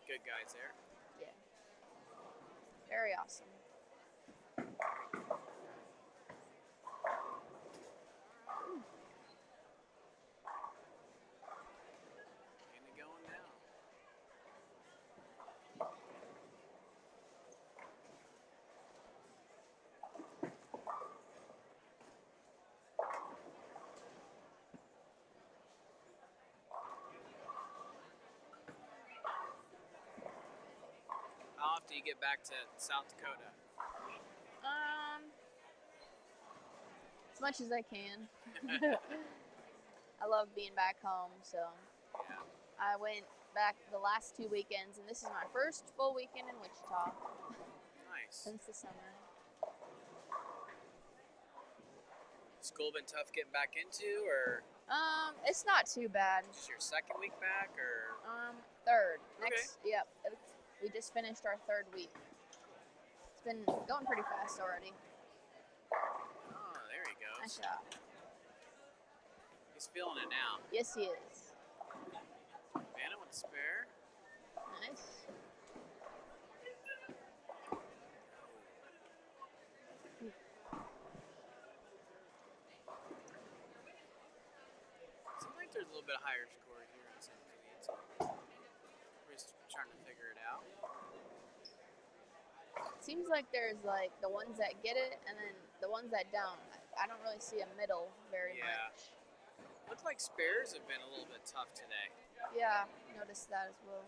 Good guys there. Yeah. Very awesome. Getting it going now. How often do you get back to South Dakota? As much as I can. I love being back home, so Yeah. I went back the last 2 weekends, and this is my first full weekend in Wichita Nice. since the summer. School been tough getting back into, or It's not too bad. just your second week back, or Third. Okay. Next, yep. We just finished our third week. It's been going pretty fast already. oh, there he goes. Nice shot. He's feeling it now. Yes, he is. Man, I went to bit higher score here in San Antonio. We're just trying to figure it out. It seems like there's like the ones that get it and then the ones that don't. I don't really see a middle very Yeah. much. Looks like spares have been a little bit tough today. Yeah, noticed that as well.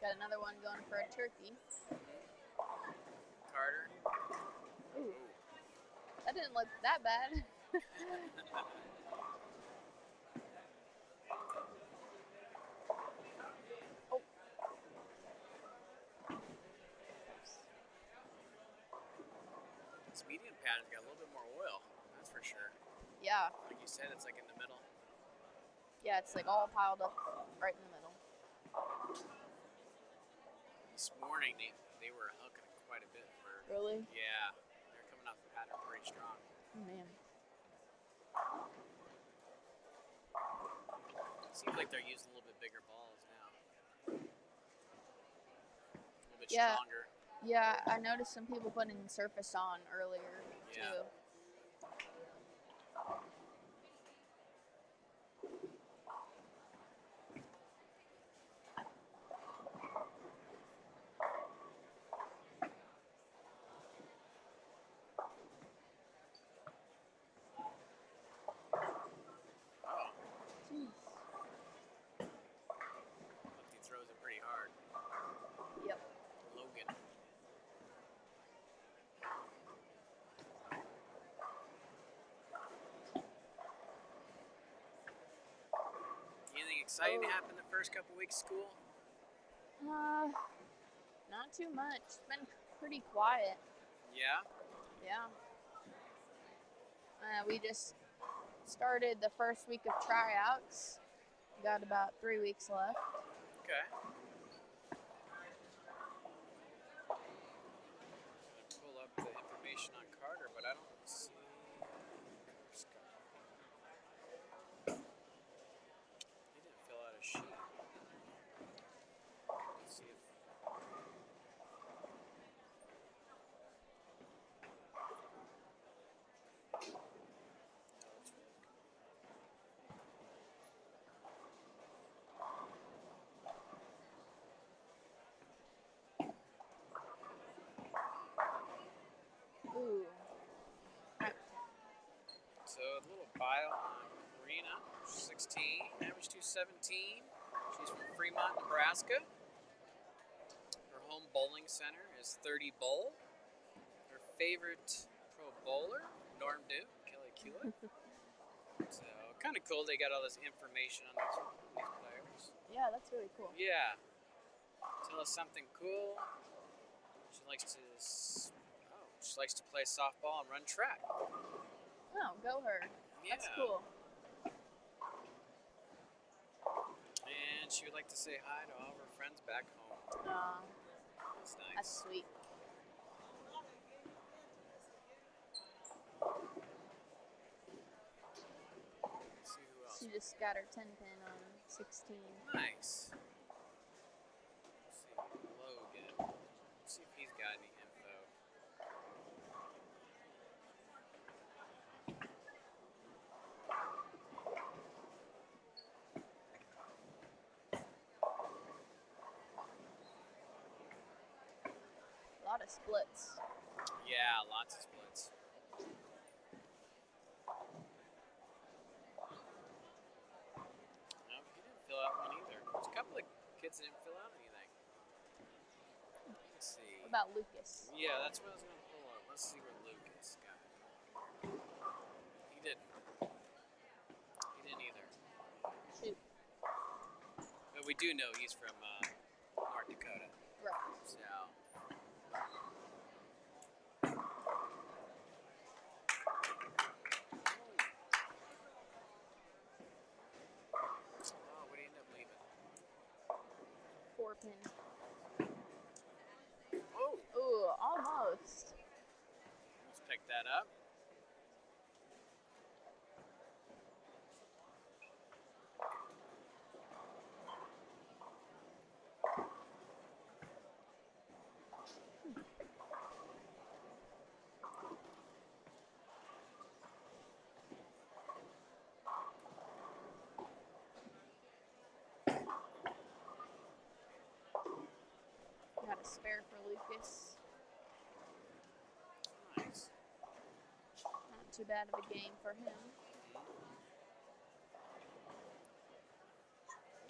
Got another one going for a turkey. Carter. Ooh. That didn't look that bad. Oh. This medium pattern's got a little bit more oil, that's for sure. Yeah. Like you said, it's like in the middle. Yeah, it's like all piled up right in the middle. This morning they were hooking quite a bit for. Really? Yeah, they're coming off the pattern pretty strong. Oh, man. Seems like they're using a little bit bigger balls now. A little bit Yeah. stronger. Yeah, I noticed some people putting surface on earlier, Yeah. too. Oh, Jeez. Lefty throws it pretty hard. Yep. Logan. Anything exciting happened the first couple weeks of school? Not too much. It's been pretty quiet. Yeah? Yeah. We just started the first week of tryouts. Got about 3 weeks left. Okay. I'm going to pull up the information on Carter, but I don't see Scott. He didn't fill out a sheet. Let's see if... Ooh. So a little bio on Karina, 16, average 217. She's from Fremont, Nebraska. Her home bowling center is 30 Bowl. Her favorite pro bowler, Norm Duke, Kelly Kulick. So kind of cool they got all this information on these players. Yeah, that's really cool. Yeah. Tell us something cool. She likes to play softball and run track. Oh, go her. Yeah. That's cool. And she would like to say hi to all of her friends back home. That's nice. That's sweet. Let's see who else. She just got her 10 pin on 16. Nice. Let's see. Logan. Let's see if he's got any info. A lot of splits. Yeah, lots of splits. No, he didn't fill out one either. There's a couple of kids that didn't fill out anything. Let's see. What about Lucas? Yeah, that's what I was going to pull up. Let's see what Lucas got. He didn't. He didn't either. Shoot. But we do know he's from North Dakota. Right. So. Oh, Ooh, almost. let's pick that up. Got a spare for Lucas. Nice. Not too bad of a game for him.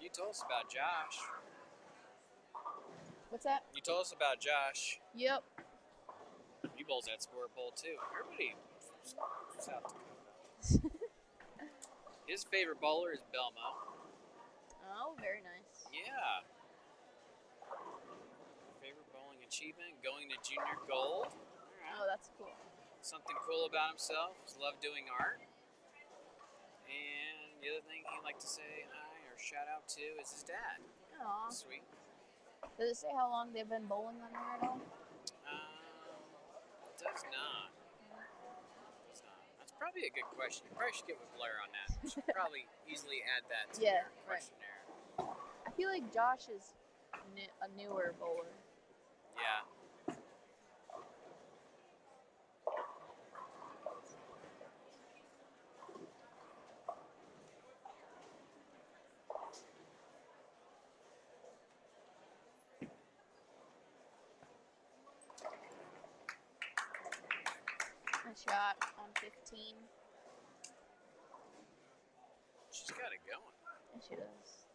You told us about Josh. What's that? You told us about Josh. Yep. He bowls at Sport Bowl too. Everybody from South Dakota. His favorite bowler is Belmo. Oh, very nice. Yeah. Favorite bowling achievement, going to junior gold. Oh, that's cool. Something cool about himself is love doing art. And the other thing he liked to say hi or shout out to is his dad. Aw. Sweet. Does it say how long they've been bowling on there at all? It does not. Does not. That's probably a good question. You probably should get with Blair on that. You should probably easily add that to Yeah, your right. questionnaire. I feel like Josh is a newer bowler. Yeah. Nice shot on 15. She's got it going. Yeah, she does.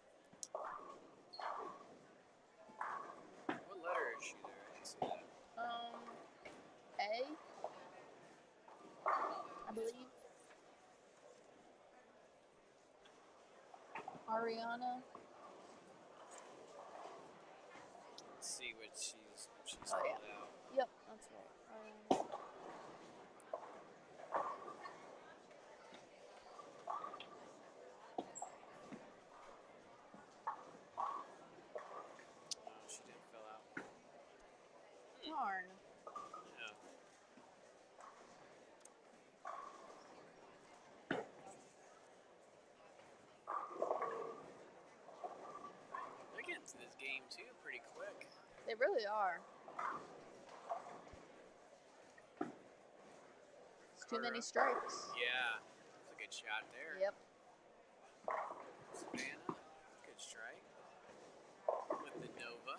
What letter is she there? I didn't see that. A, I believe. Ariana. Let's see what she's Oh, yeah. pulled out. Yep, that's right. No, she didn't fill out. Darn. Yeah. They're getting to this game too pretty quick. They really are. It's too many strikes. Yeah. That's a good shot there. Yep. Savannah, good strike. With the Nova.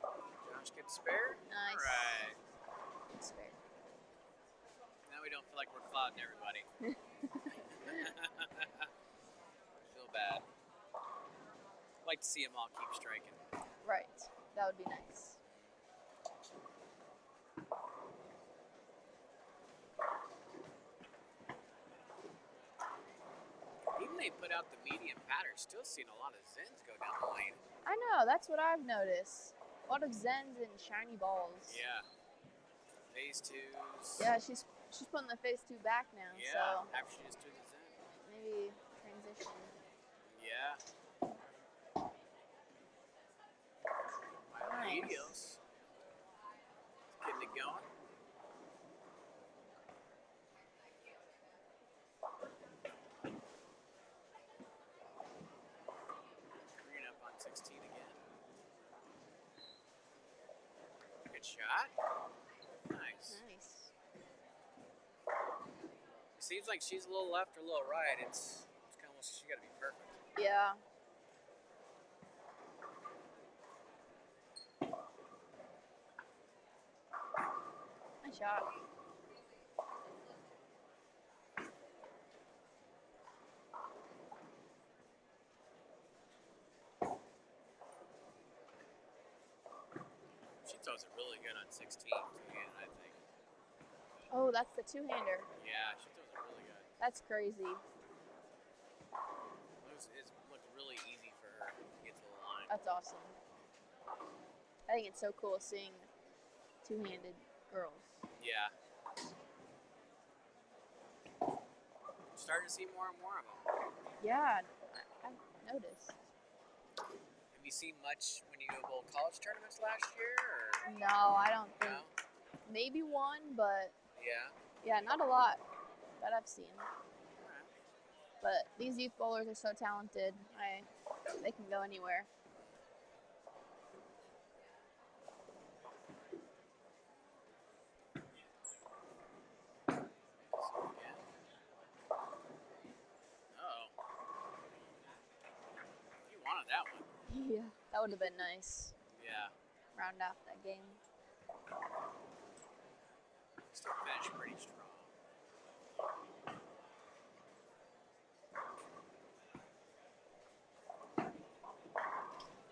Josh gets spare. Nice. All right. It's fair. Now we don't feel like we're clouding everybody. Feel bad. Like to see them all keep striking. Right. That would be nice. Even they put out the medium pattern, still seeing a lot of Zens go down the lane. I know, that's what I've noticed. A lot of Zens and shiny balls. Yeah. Phase twos. Yeah, she's putting the phase 2 back now, Yeah. so After she just threw the Zen. maybe transition. Yeah. Wow, Nice. Helios. Getting it going. Green up on 16 again. Good shot. Nice. Nice. It seems like she's a little left or a little right. It's kind of almost, she got to be perfect. Yeah. Nice shot. She throws it really good on 16 too, I think. Oh, that's the two-hander. Yeah, she throws it really good. That's crazy. It looked really easy for her to get to the line. That's awesome. I think it's so cool seeing two-handed girls. Yeah. Starting to see more and more of them. Yeah, I've noticed. Have you seen much when you go bowl college tournaments last year? Or? No, I don't think. No? Maybe one, but Yeah. yeah, not a lot that I've seen. Alright. But these youth bowlers are so talented. They can go anywhere. Uh-oh. You wanted that one. Yeah, that would have been nice. Yeah. Round out that game. Still finished pretty strong.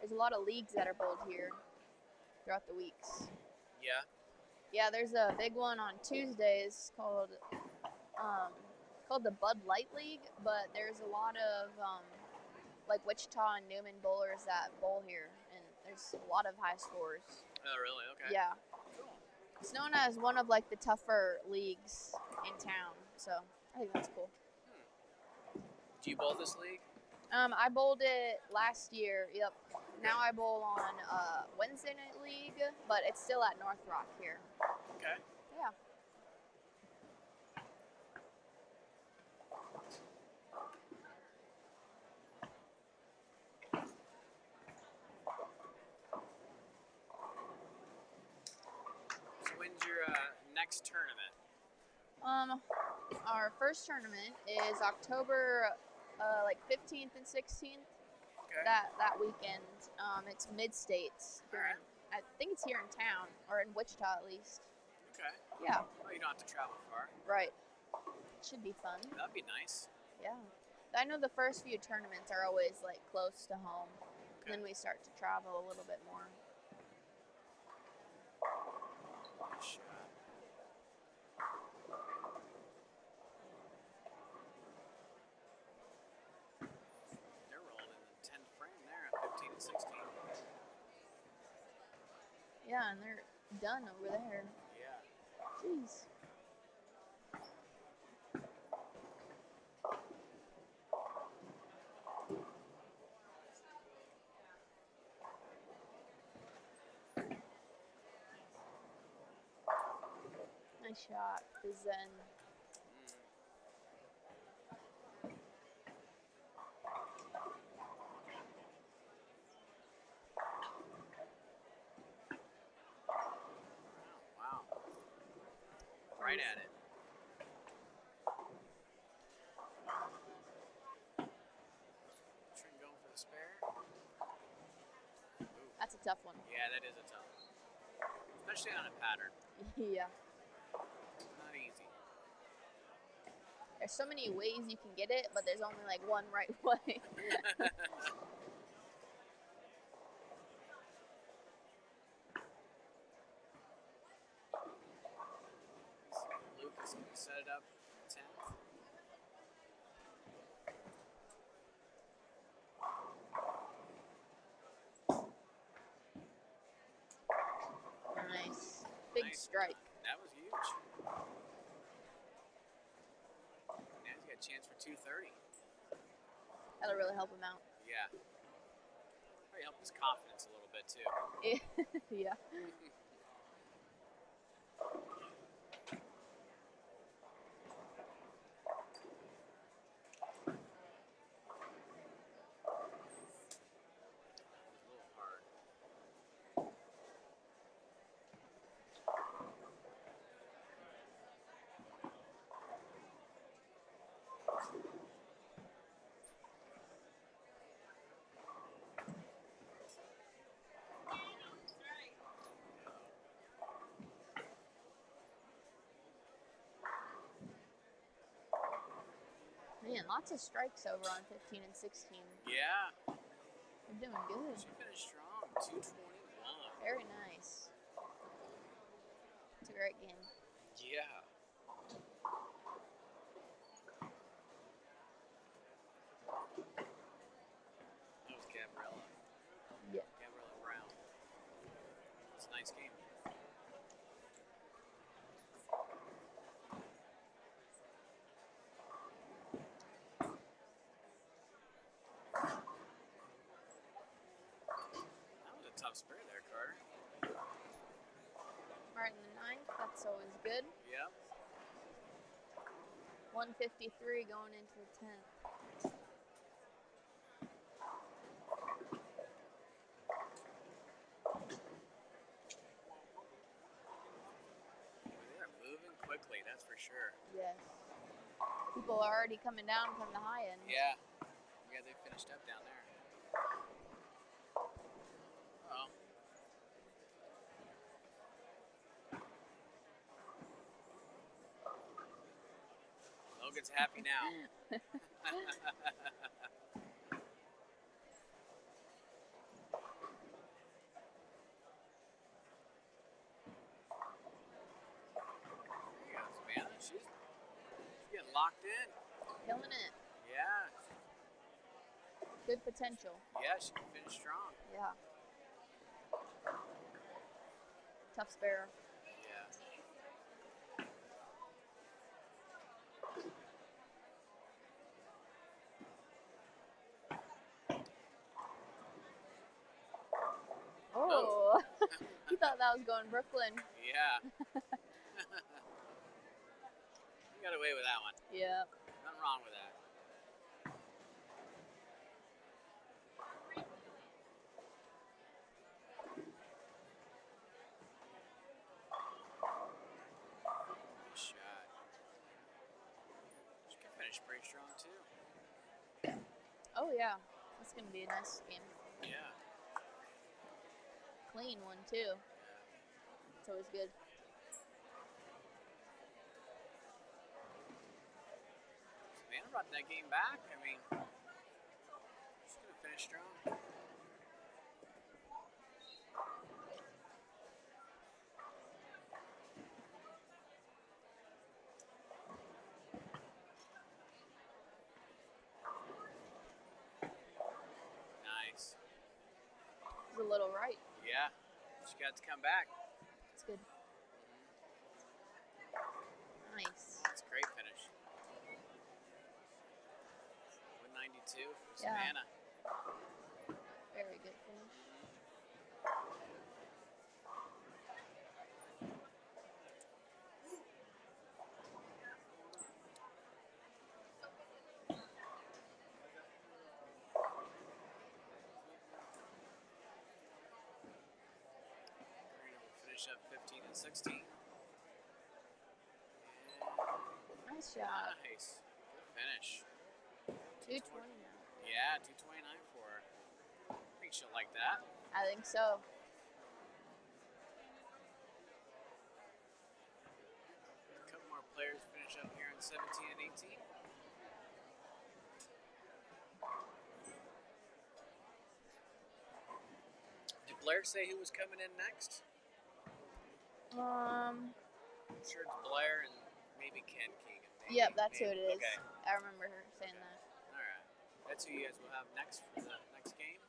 There's a lot of leagues that are bowled here throughout the weeks. Yeah. Yeah, there's a big one on Tuesdays called the Bud Light League, but there's a lot of like Wichita and Newman bowlers that bowl here, and there's a lot of high scores. Oh, really? Okay. Yeah. Cool. It's known as one of like the tougher leagues in town, so I think that's cool. Do you bowl this league? I bowled it last year. Yep. Now I bowl on Wednesday night league, but it's still at North Rock here. Okay. Yeah. So when's your next tournament? Our first tournament is October like 15th and 16th. Okay. That weekend. It's mid-states. Alright. I think it's here in town, or in Wichita at least. Okay. Yeah. Well, you don't have to travel far. Right. Should be fun. That'd be nice. Yeah. I know the first few tournaments are always like close to home. Okay. Then we start to travel a little bit more. Nice shot. They're rolling in the 10th frame there at 15 and 16. Yeah, and they're done over there. Yeah. Jeez. Nice shot, Zen. Wow. Right at it. Trent going for the spare. Ooh. That's a tough one. Yeah, that is a tough one. Especially on a pattern. Yeah. Not easy. There's so many ways you can get it, but there's only like one right way. Lucas going to set it up 10th. Nice. Big Nice. strike. That was huge. Now he's got a chance for 230. That'll really help him out. Yeah. Probably help his confidence a little bit too. Yeah. A little hard. Man, lots of strikes over on 15 and 16. Yeah. They're doing good. She finished strong. 221. Very nice. It's a great game. Yeah. nice game. That was a tough spur there, Carter. Right in the ninth. That's always good. Yep. 153 going into the 10th. They're moving quickly, that's for sure. Yes. People are already coming down from the high end. Yeah. Yeah, they finished up down there. Uh-oh. Logan's happy now. There you go, Savannah. She's getting locked in. Killing it. Yeah. Good potential. Yeah, she can finish strong. Yeah. Tough sparrow. Yeah. Oh. He thought that was going Brooklyn. Yeah. You got away with that one. Yeah. Nothing wrong with that. Good shot. She can finish pretty strong too. Oh, yeah. That's going to be a nice game. Yeah. Clean one, too. It's always good. Savannah brought that game back. I mean, she's gonna finish strong. Nice. It's a little right. Yeah. She got to come back. It's good. Nice. That's a great finish. 192 for Yeah. Savannah. Very good finish. Karina will finish up 15 and 16. Nice shot. Nice. Good finish. 220 now. Yeah, 229 for her. I think she'll like that. I think so. A couple more players finish up here in 17 and 18. Did Blair say who was coming in next? I'm sure it's Blair and maybe Ken Keegan. Maybe, Yep, that's who it is. Okay. I remember her saying that. All right. That's who you guys will have next for the next game.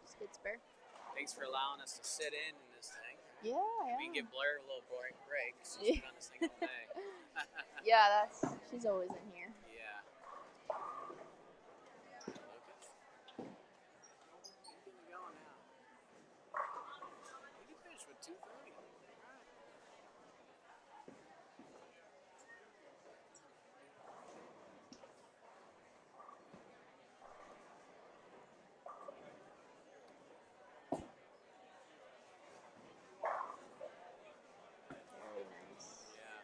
Just good spare. Thanks for allowing us to sit in this thing. Yeah, We yeah. give Blair a little break. She's been on this thing all day. Yeah, she's always in here. Yeah. Lucas? Keep it going now. You can finish with 230. All right. Very nice. Yeah.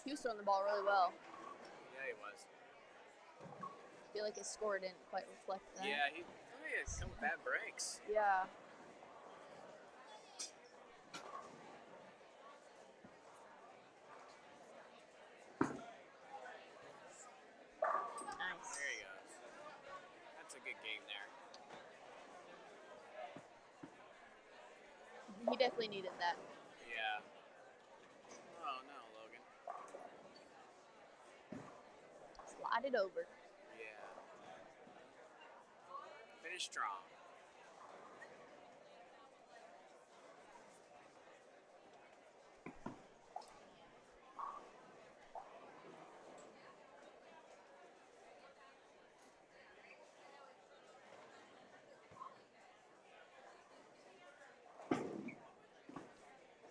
He was throwing the ball really well. Yeah, he was. I feel like his score didn't quite reflect that. Yeah, he had some bad breaks. Yeah. Nice. There he goes. That's a good game there. He definitely needed that. Yeah. Oh no, Logan. Slide it over. Yeah. finish strong.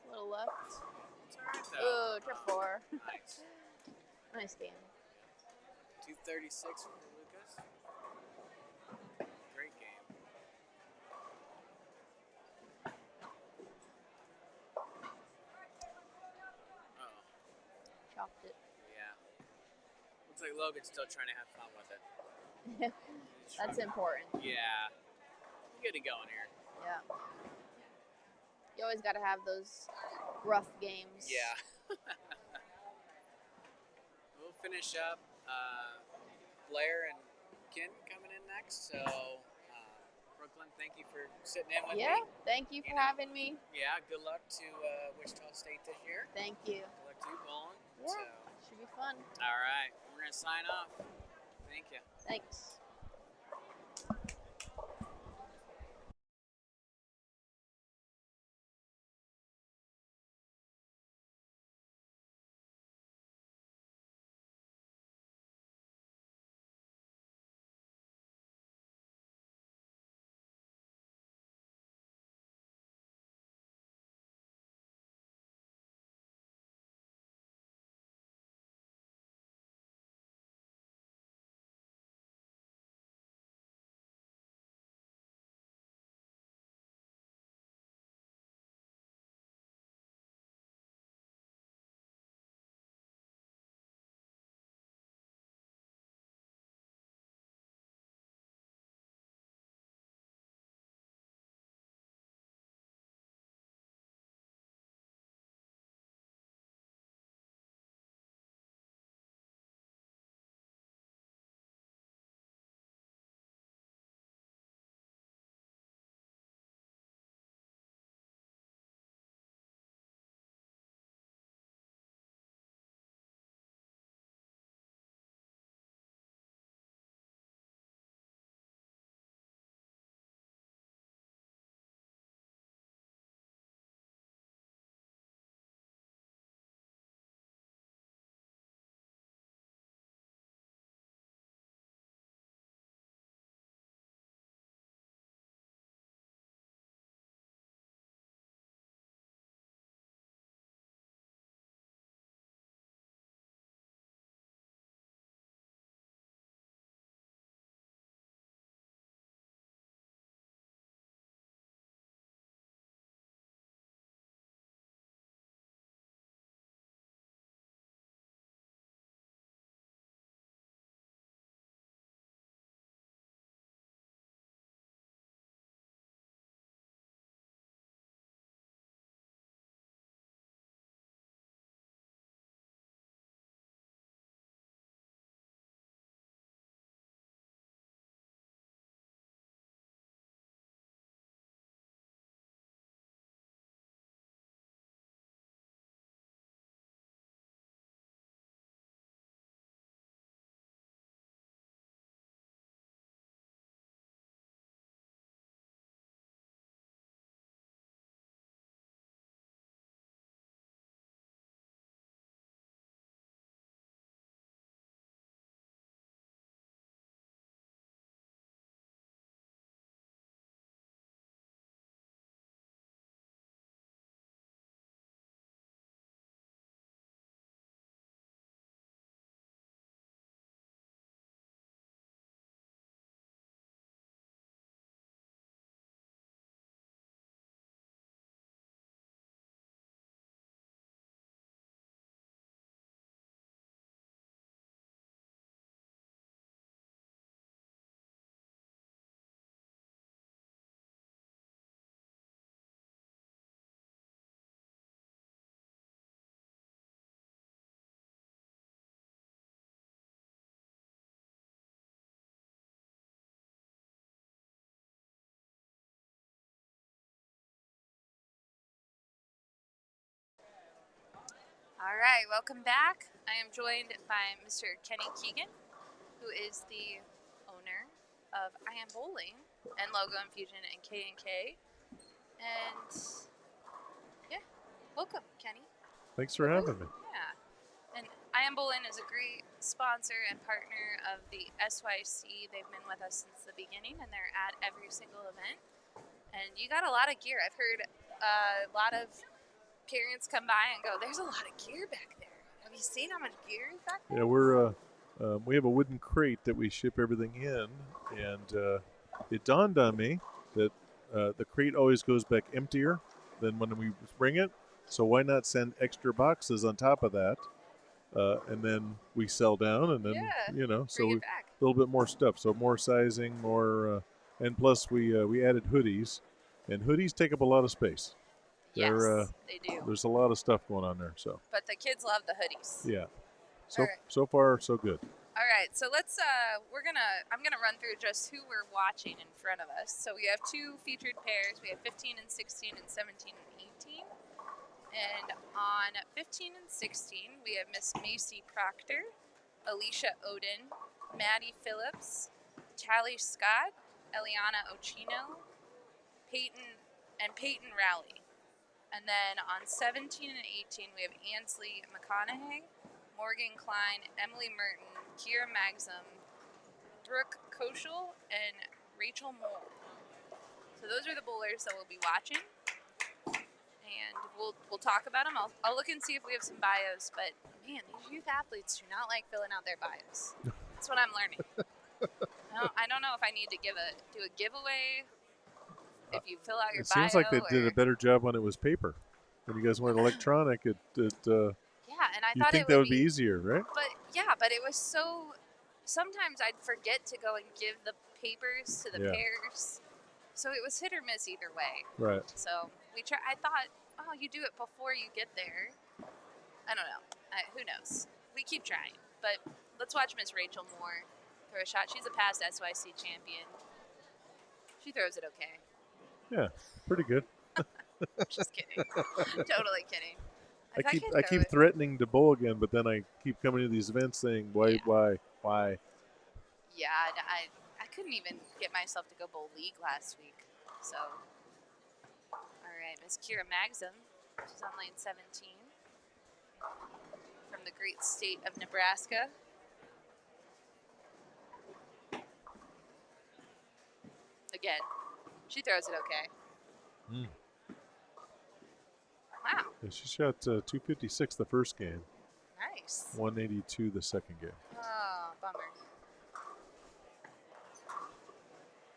A little left. It's all right, though. Ooh, trip 4. Nice. Nice game. 236 for Lucas. Great game. Uh-oh. Chopped it. Yeah. Looks like Logan's still trying to have fun with it. He's That's struggling. important. Yeah. We're getting going here. Yeah. You always got to have those rough games. Yeah. We'll finish up. Blair and Ken coming in next. So, Brooklyn, thank you for sitting in with me. Yeah. Thank you for having me. Yeah. Good luck to Wichita State this year. Thank you. Good luck to you, bowling. Yeah. So, Should be fun. all right. We're going to sign off. Thank you. Thanks. All right, welcome back. I am joined by Mr. Kenny Keegan, who is the owner of I Am Bowling and Logo Infusion and K&K. And yeah, welcome, Kenny. Thanks for having me. Yeah. And I Am Bowling is a great sponsor and partner of the SYC. They've been with us since the beginning, and they're at every single event. And you got a lot of gear. I've heard a lot of parents come by and go, "There's a lot of gear back there. Have you seen how much gear is back there?" Yeah, we have a wooden crate that we ship everything in, and it dawned on me that the crate always goes back emptier than when we bring it. So why not send extra boxes on top of that? And then we sell down, and then so bring we, it back. a little bit more stuff. So more sizing, more, and plus we added hoodies, and hoodies take up a lot of space. Yes, they do. There's a lot of stuff going on there. So But the kids love the hoodies. yeah, All right. so far so good. All right, so let's I'm gonna run through just who we're watching in front of us. So we have two featured pairs. We have 15 and 16 and 17 and 18. And on 15 and 16, we have Miss Macy Proctor, Alicia Oden, Maddie Phillips, Tally Scott, Eliana Ochino, Peyton Rowley. And then on 17 and 18, we have Ansley McConaughey, Morgan Klein, Emily Merton, Kira Maxim, Brooke Koschel, and Rachel Mould. So those are the bowlers that we'll be watching. And we'll talk about them. I'll look and see if we have some bios. But man, these youth athletes do not like filling out their bios. That's what I'm learning. I don't know if I need to do a giveaway. If you fill out your It bio, seems like they did a better job when it was paper. When you guys went electronic, yeah, and I you thought think it that would would be easier, right? But it was so. Sometimes I'd forget to go and give the papers to the pairs, so it was hit or miss either way. Right. So I thought, oh, you do it before you get there. I don't know. Who knows? We keep trying. But let's watch Miss Rachel Moore throw a shot. She's a past SYC champion. She throws it okay. Yeah, pretty good. Just kidding. Totally kidding. I keep threatening to bowl again, but then I keep coming to these events saying, why? Yeah, I couldn't even get myself to go bowl league last week. So, all right, Miss Kira Maxim. She's on lane 17 from the great state of Nebraska. Again, she throws it okay. Wow. Yeah, she shot 256 the first game. Nice. 182 the second game. Oh, bummer.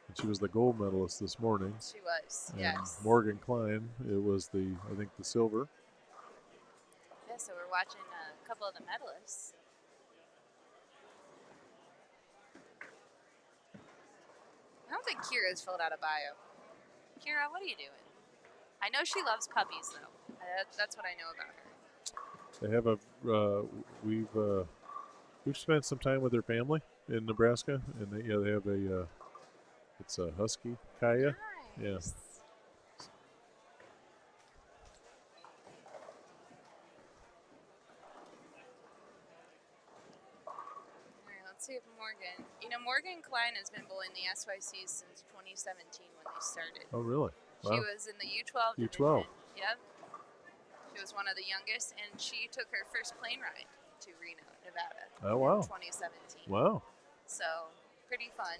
And she was the gold medalist this morning. She was, and yes. Morgan Klein, it was the silver. Yeah, so we're watching a couple of the medalists. I don't think Kira's filled out a bio. Kira, what are you doing? I know she loves puppies, though. That's what I know about her. They have we've spent some time with their family in Nebraska, and they have it's a husky, Kaya. Nice. Yeah. Let's see if Morgan Klein has been bowling the SYC since 2017 when they started. Oh, really? She Wow. was in the U12 division. U12. Yep. She was one of the youngest, and she took her first plane ride to Reno, Nevada. Oh, wow. In 2017. Wow. So, pretty fun.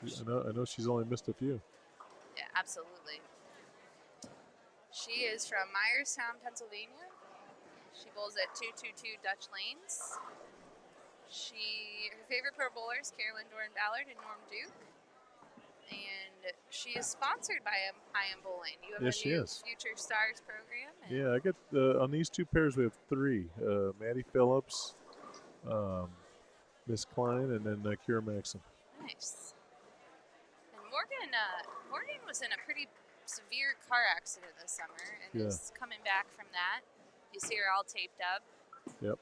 I know she's only missed a few. Yeah, absolutely. She is from Myerstown, Pennsylvania. She bowls at 222 Dutch Lanes. Her favorite pro bowlers, Carolyn Doran-Ballard and Norm Duke. And she is sponsored by I Am Bowling. You have Yes, a she new is. Future Stars program. Yeah, I got on these two pairs we have three: Maddie Phillips, Miss Klein, and then Kira Maxim. Nice. And Morgan was in a pretty severe car accident this summer and is coming back from that. You see her all taped up. Yep.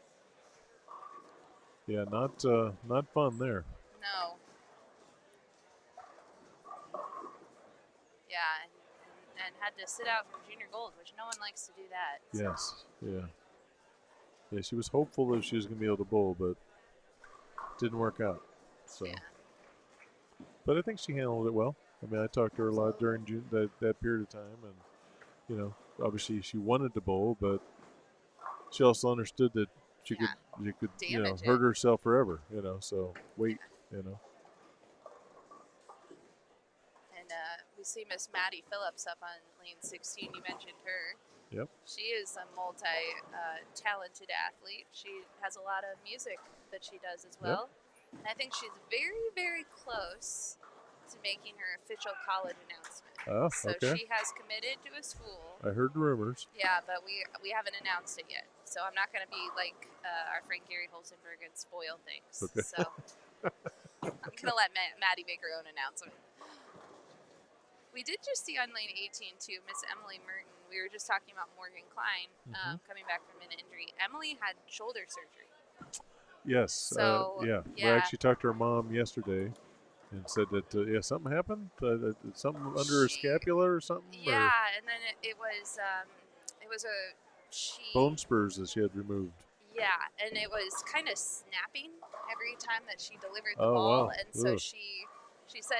Yeah, not fun there. No. Yeah, and had to sit out from junior gold, which no one likes to do that. So. Yes. Yeah. Yeah, she was hopeful that she was going to be able to bowl, but didn't work out. So, Yeah. but I think she handled it well. I mean, I talked to her a lot during that period of time, and you know, obviously she wanted to bowl, but she also understood that she Yeah. could Damage hurt it. herself forever. So wait. And we see Miss Maddie Phillips up on lane 16. You mentioned her. Yep. She is a multi-talented athlete. She has a lot of music that she does as well. And I think she's very, very close to making her official college announcement. Oh, So okay. she has committed to a school. I heard rumors. Yeah, but we haven't announced it yet. So I'm not going to be like our friend Gary Holzenberg and spoil things. Okay. So I'm going to let Maddie make her own announcement. We did just see on lane 18 too, Miss Emily Merton. We were just talking about Morgan Klein coming back from an injury. Emily had shoulder surgery. Yes. So yeah. We actually talked to her mom yesterday and said that something happened. Something under her scapula or something. Yeah, and then it was Bone spurs that she had removed. Yeah, and it was kind of snapping every time that she delivered the Oh, ball, wow. and so Ugh. she said